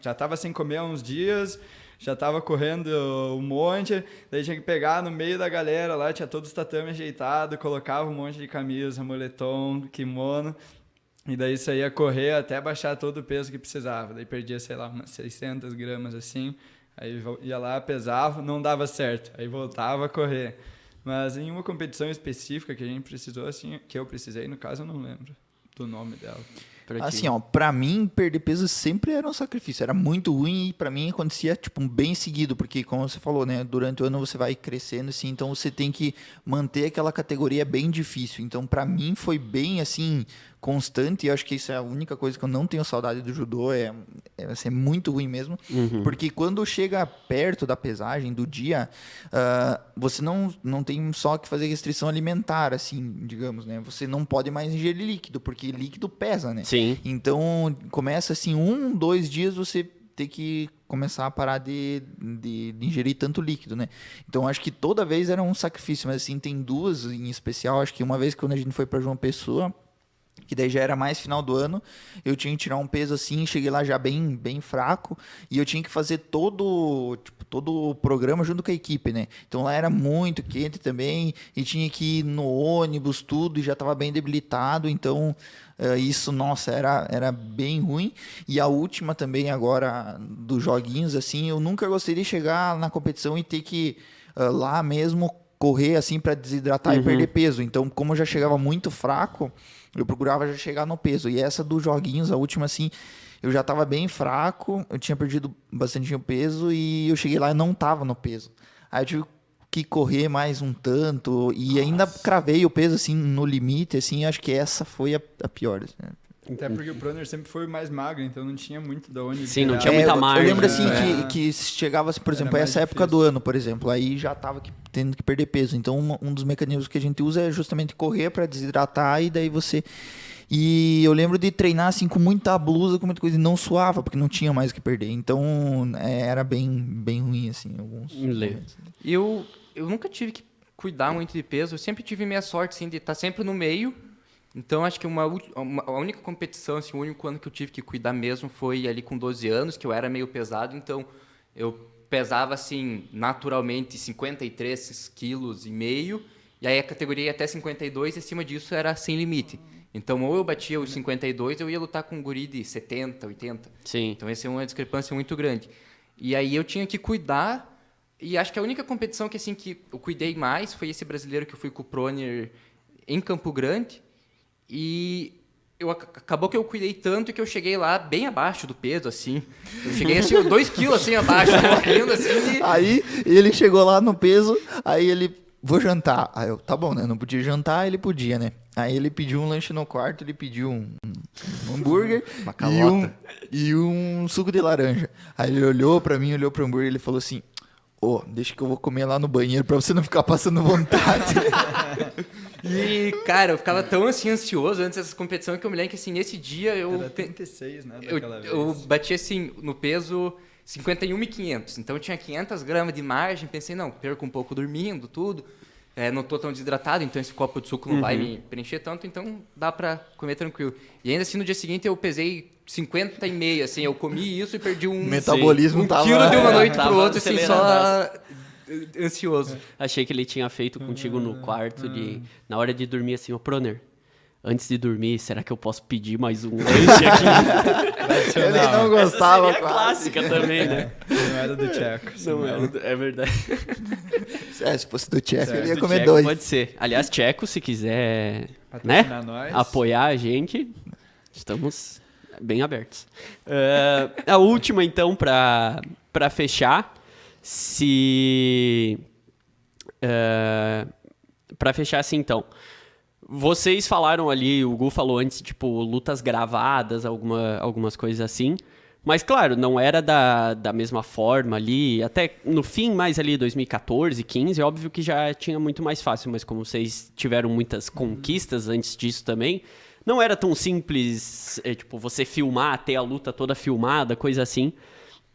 Já tava sem comer há uns dias, já tava correndo um monte, daí tinha que pegar no meio da galera lá, tinha todos os tatames ajeitados, colocava um monte de camisa, moletom, kimono, e daí saía correr até baixar todo o peso que precisava. Daí perdia, sei lá, umas 600 gramas assim, aí ia lá, pesava, não dava certo, aí voltava a correr. Mas em uma competição específica que a gente precisou, assim, que eu precisei, no caso, eu não lembro do nome dela. Assim, ó, pra mim, perder peso sempre era um sacrifício. Era muito ruim e pra mim acontecia, tipo, bem seguido. Porque, como você falou, né, durante o ano você vai crescendo, assim, então você tem que manter aquela categoria bem difícil. Então, pra mim, foi bem, assim, constante. E eu acho que isso é a única coisa que eu não tenho saudade do judô. É muito ruim mesmo. Porque quando chega perto da pesagem, do dia, você não tem só que fazer restrição alimentar, assim, digamos, né? Você não pode mais ingerir líquido, porque líquido pesa, né? Sim. Então, começa assim, 1, 2 dias você tem que começar a parar de ingerir tanto líquido, né? Então, acho que toda vez era um sacrifício, mas assim, tem duas em especial. Acho que uma vez quando a gente foi para João Pessoa, que daí já era mais final do ano, eu tinha que tirar um peso assim, cheguei lá já bem fraco, e eu tinha que fazer todo o programa junto com a equipe, né? Então lá era muito quente também, e tinha que ir no ônibus, tudo, e já estava bem debilitado, então isso, nossa, era bem ruim. E a última também agora, dos joguinhos, assim, eu nunca gostaria de chegar na competição e ter que lá mesmo correr assim para desidratar e perder peso. Então, como eu já chegava muito fraco, eu procurava já chegar no peso. E essa dos joguinhos, a última, assim, eu já tava bem fraco, eu tinha perdido bastante peso e eu cheguei lá e não tava no peso. Aí eu tive que correr mais um tanto e ainda cravei o peso, assim, no limite, assim, acho que essa foi a pior, assim, né? Até porque o Proner sempre foi mais magro, então não tinha muito de onde Sim, não tirar. tinha muita eu margem. lembro assim É. que chegava, assim, por exemplo, mais essa época difícil. do ano, por exemplo, aí já tava tendo que perder peso. Então um dos mecanismos que a gente usa é justamente correr para desidratar e daí você... E eu lembro de treinar assim com muita blusa, com muita coisa, e não suava, porque não tinha mais o que perder. Então era bem ruim, assim, alguns momentos. Eu nunca tive que cuidar muito de peso, eu sempre tive minha sorte, assim, de estar sempre no meio. Então, acho que a única competição, assim, o único ano que eu tive que cuidar mesmo foi ali com 12 anos, que eu era meio pesado, então eu pesava, assim, naturalmente 53 quilos e meio, e aí a categoria ia até 52, e acima disso era sem limite. Então, ou eu batia os 52, eu ia lutar com um guri de 70, 80. Sim. Então, essa é uma discrepância muito grande. E aí eu tinha que cuidar, e acho que a única competição que, assim, que eu cuidei mais foi esse brasileiro que eu fui com o Proner em Campo Grande. E acabou que eu cuidei tanto que eu cheguei lá bem abaixo do peso, assim. Eu cheguei, assim, 2 quilos, assim, abaixo, correndo, assim. Aí ele chegou lá no peso, aí ele, vou jantar. Aí eu, tá bom, né? Não podia jantar, ele podia, né? Aí ele pediu um lanche no quarto, ele pediu um hambúrguer Uma calota. e um suco de laranja. Aí ele olhou pra mim, olhou pro hambúrguer e ele falou assim, deixa que eu vou comer lá no banheiro pra você não ficar passando vontade. E, cara, eu ficava tão, assim, ansioso antes dessa competição que eu me lembro que, assim, nesse dia Era 36, né, daquela vez. eu bati, assim, no peso 51.500. Então eu tinha 500 gramas de margem, pensei, não, perco um pouco dormindo, tudo. Não tô tão desidratado, então esse copo de suco não vai me preencher tanto, então dá pra comer tranquilo. E ainda assim, no dia seguinte eu pesei 50,5, assim, eu comi isso e perdi O metabolismo tava... quilo de uma noite pro tava outro, assim, só ansioso. Achei que ele tinha feito contigo no quarto na hora de dormir assim, ô Proner, antes de dormir, será que eu posso pedir mais um lanche aqui? Ele não gostava, Essa seria a quase. clássica também, né? Não era do Tcheco. Não, é verdade. Se fosse do Tcheco, ele ia Do comer Tcheco 2. pode ser. Aliás, Tcheco, se quiser, né, Patrocinar nós. apoiar a gente, estamos bem abertos. A última, então, para fechar, para fechar assim, então, vocês falaram ali, o Gu falou antes, tipo, lutas gravadas, algumas coisas assim. Mas, claro, não era da mesma forma ali. Até no fim, mais ali, 2014, 15, óbvio que já tinha muito mais fácil. Mas como vocês tiveram muitas conquistas antes disso também, não era tão simples, tipo, você filmar, ter a luta toda filmada, coisa assim.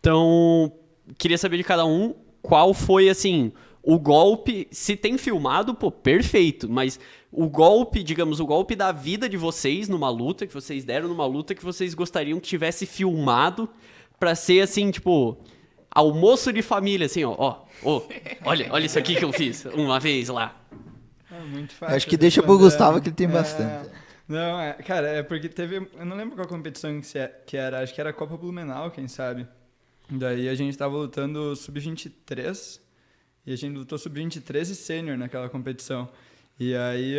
Então, queria saber de cada um qual foi, assim, o golpe. Se tem filmado, pô, perfeito. Mas o golpe, digamos, o golpe da vida de vocês numa luta, que vocês deram numa luta, que vocês gostariam que tivesse filmado pra ser, assim, tipo, almoço de família, assim, olha isso aqui que eu fiz uma vez lá. Muito fácil. Acho que deixa pro Gustavo que ele tem bastante. Não, cara, é porque teve... Eu não lembro qual competição que era. Acho que era a Copa Blumenau, quem sabe. Daí a gente tava lutando sub-23. E a gente lutou sub-23 e sênior naquela competição. E aí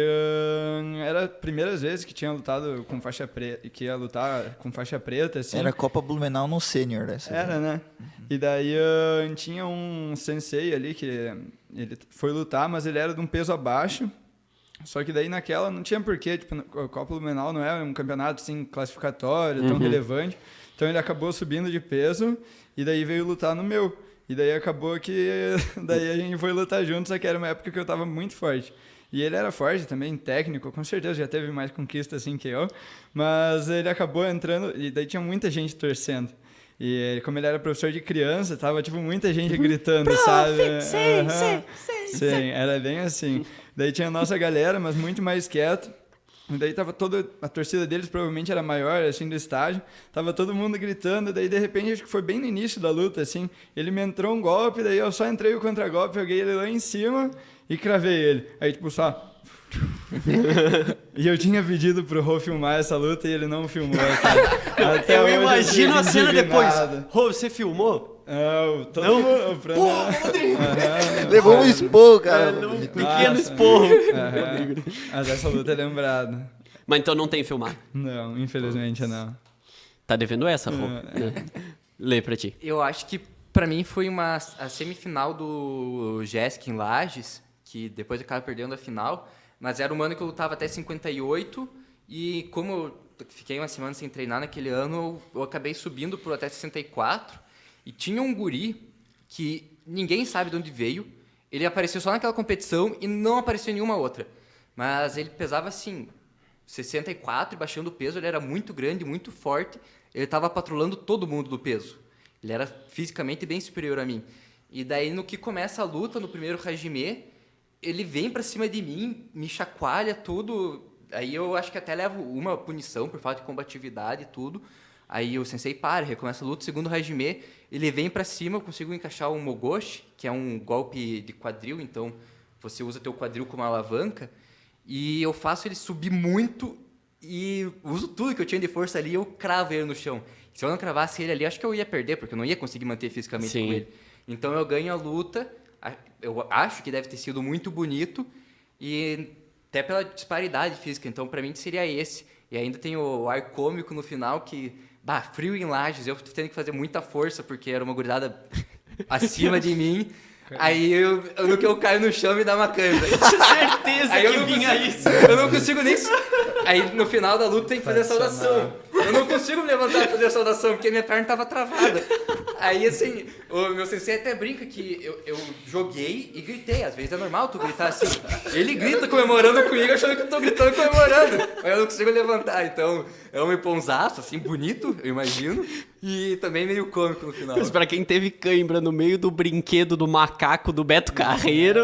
era a primeira vez que tinha lutado com faixa preta, que ia lutar com faixa preta, assim. Era Copa Blumenau no sênior, né? Era, né? E daí tinha um sensei ali que ele foi lutar, mas ele era de um peso abaixo. Só que daí naquela não tinha porquê, tipo, a Copa Blumenau não é um campeonato assim classificatório, tão relevante. Então ele acabou subindo de peso e daí veio lutar no meu. E daí acabou que daí a gente foi lutar junto, só que era uma época que eu tava muito forte. E ele era forte também, técnico, com certeza já teve mais conquista assim que eu, mas ele acabou entrando e daí tinha muita gente torcendo. E como ele era professor de criança, tava tipo muita gente gritando, sabe? Sim, era bem assim. Daí tinha a nossa galera, mas muito mais quieto. E daí tava toda a torcida deles, provavelmente era maior, assim, do estádio. Tava todo mundo gritando, daí de repente, acho que foi bem no início da luta, assim. Ele me entrou um golpe, daí eu só entrei o contra-golpe, joguei ele lá em cima e cravei ele. Aí, tipo, só... E eu tinha pedido pro Rô filmar essa luta e ele não filmou, cara. Até Eu hoje imagino fico a cena depois. indignado. Rô, você filmou? Não, todo mundo... Levou um expor, cara. Um pequeno Nossa. esporro. Mas essa luta é lembrada. Mas então não tem filmado. Não, infelizmente não. Tá devendo essa, Rô. Né? Lê pra ti. Eu acho que pra mim foi a semifinal do Jesc em Lages, que depois acaba perdendo a final, mas era um ano que eu lutava até 58 e como eu fiquei uma semana sem treinar naquele ano, eu acabei subindo pro até 64 e tinha um guri que ninguém sabe de onde veio, ele apareceu só naquela competição e não apareceu em nenhuma outra, mas ele pesava assim 64 e baixando o peso, ele era muito grande, muito forte, ele estava patrolando todo mundo do peso. Ele era fisicamente bem superior a mim. E daí, no que começa a luta, no primeiro Hajime, ele vem pra cima de mim, me chacoalha tudo. Aí eu acho que até levo uma punição por falta de combatividade e tudo. Aí o sensei para, recomeça a luta. Segundo Hajime, ele vem pra cima, eu consigo encaixar o Mogoshi, que é um golpe de quadril. Então, você usa teu quadril como alavanca. E eu faço ele subir muito e uso tudo que eu tinha de força ali e eu cravo ele no chão. Se eu não cravasse ele ali, acho que eu ia perder, porque eu não ia conseguir manter fisicamente Sim. com ele. Então eu ganho a luta, eu acho que deve ter sido muito bonito, e até pela disparidade física, então pra mim seria esse. E ainda tem o ar cômico no final, que, frio em Lages, eu tendo que fazer muita força, porque era uma gurizada acima de mim. Aí no que eu caio no chão me dá uma câimbra. Certeza Aí que vinha isso. Eu não consigo nem... Aí no final da luta tem que fazer a saudação. Eu não consigo me levantar e fazer a saudação, porque minha perna tava travada. Aí assim, o meu sensei até brinca que eu joguei e gritei. Às vezes é normal tu gritar assim. Ele grita comemorando comigo, achando que eu tô gritando e comemorando. Mas eu não consigo levantar. Então é um iponzaço, assim, bonito, eu imagino. E também meio cômico no final. Mas pra quem teve cãibra no meio do brinquedo do macaco do Beto Carreiro,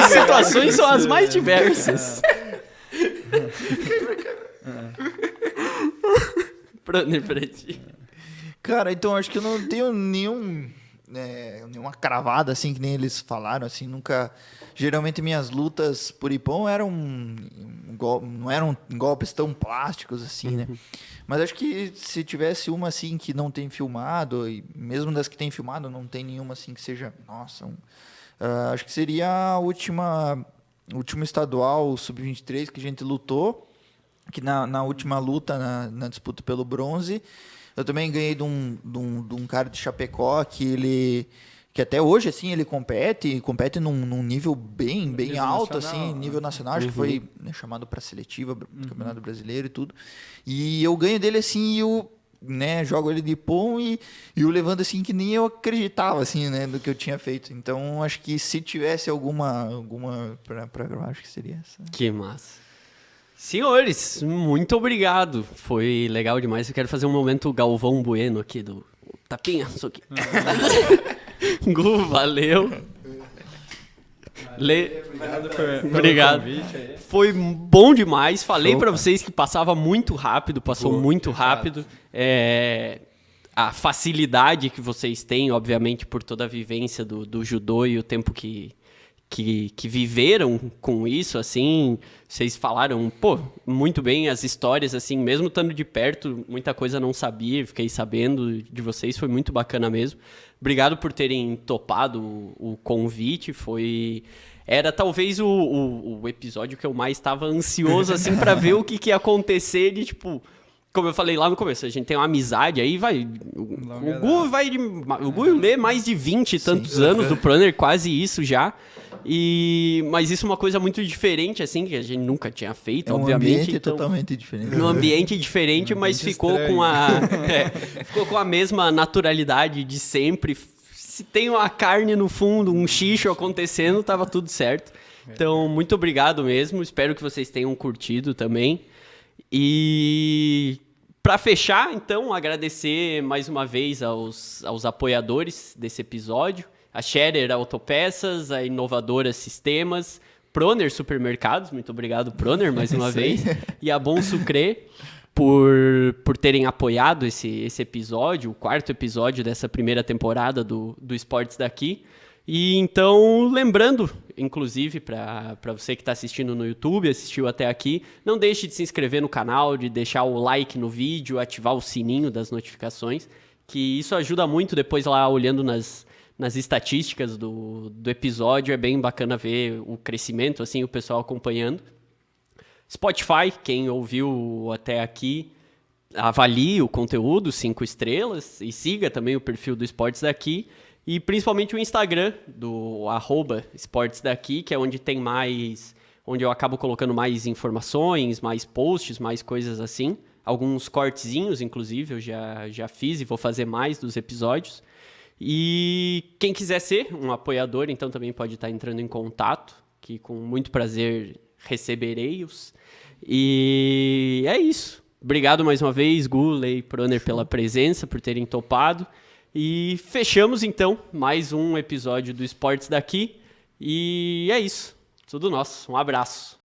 as situações são as mais diversas. Proner, pra ti. Cara, então acho que eu não tenho nenhuma cravada, assim, que nem eles falaram, assim, nunca... Geralmente minhas lutas por Ippon não eram golpes tão plásticos, assim, né? Mas acho que se tivesse uma, assim, que não tem filmado, e mesmo das que tem filmado, não tem nenhuma, assim, que seja... Nossa, acho que seria a última estadual, Sub-23, que a gente lutou, que na última luta, na disputa pelo bronze, eu também ganhei de um cara de Chapecó que até hoje, assim, ele compete num nível bem nível alto, nacional, assim, nível nacional, acho que foi, né, chamado para seletiva, Campeonato Brasileiro e tudo. E eu ganho dele, assim, jogo ele de Ippon e o levando, assim, que nem eu acreditava, assim, né, do que eu tinha feito. Então, acho que se tivesse alguma pra gravar, acho que seria essa. Que massa. Senhores, muito obrigado. Foi legal demais. Eu quero fazer um momento Galvão Bueno aqui do tapinha. Isso aqui. Gu, valeu. Obrigado. Convite aí. Foi bom demais. Falei pra vocês que passava muito rápido, passou muito rápido. A facilidade que vocês têm, obviamente, por toda a vivência do judô e o tempo que viveram com isso, assim, vocês falaram, muito bem as histórias, assim, mesmo estando de perto, muita coisa não sabia, fiquei sabendo de vocês, foi muito bacana mesmo. Obrigado por terem topado o convite, era talvez o episódio que eu mais estava ansioso, assim, para ver o que ia acontecer de, tipo... Como eu falei lá no começo, a gente tem uma amizade, aí vai... O Gu lê mais de 20 e tantos anos do Proner, quase isso já. Mas isso é uma coisa muito diferente, assim, que a gente nunca tinha feito, obviamente. Um ambiente totalmente diferente. Num ambiente diferente, mas ficou ficou com a mesma naturalidade de sempre. Se tem uma carne no fundo, um xixo acontecendo, tava tudo certo. Então, muito obrigado mesmo. Espero que vocês tenham curtido também. E para fechar, então, agradecer mais uma vez aos apoiadores desse episódio. A Scherer Autopeças, a Inovadora Sistemas, Proner Supermercados, muito obrigado, Proner, mais uma vez. E a Bom Sucre por terem apoiado esse episódio, o 4º episódio dessa primeira temporada do Esportes Daqui. E então, lembrando, inclusive, para você que está assistindo no YouTube, assistiu até aqui, não deixe de se inscrever no canal, de deixar o like no vídeo, ativar o sininho das notificações, que isso ajuda muito depois lá olhando nas estatísticas do episódio, é bem bacana ver o crescimento, assim, o pessoal acompanhando. Spotify, quem ouviu até aqui, avalie o conteúdo 5 estrelas e siga também o perfil do Esportes Daqui e principalmente o Instagram do @esportesdaqui, que é onde tem mais, onde eu acabo colocando mais informações, mais posts, mais coisas assim. Alguns cortezinhos, inclusive, eu já fiz e vou fazer mais dos episódios. E quem quiser ser um apoiador, então também pode estar entrando em contato, que com muito prazer receberei-os. E é isso. Obrigado mais uma vez, Gu, Lei, Proner, pela presença, por terem topado. E fechamos, então, mais um episódio do Esportes Daqui. E é isso. Tudo nosso. Um abraço.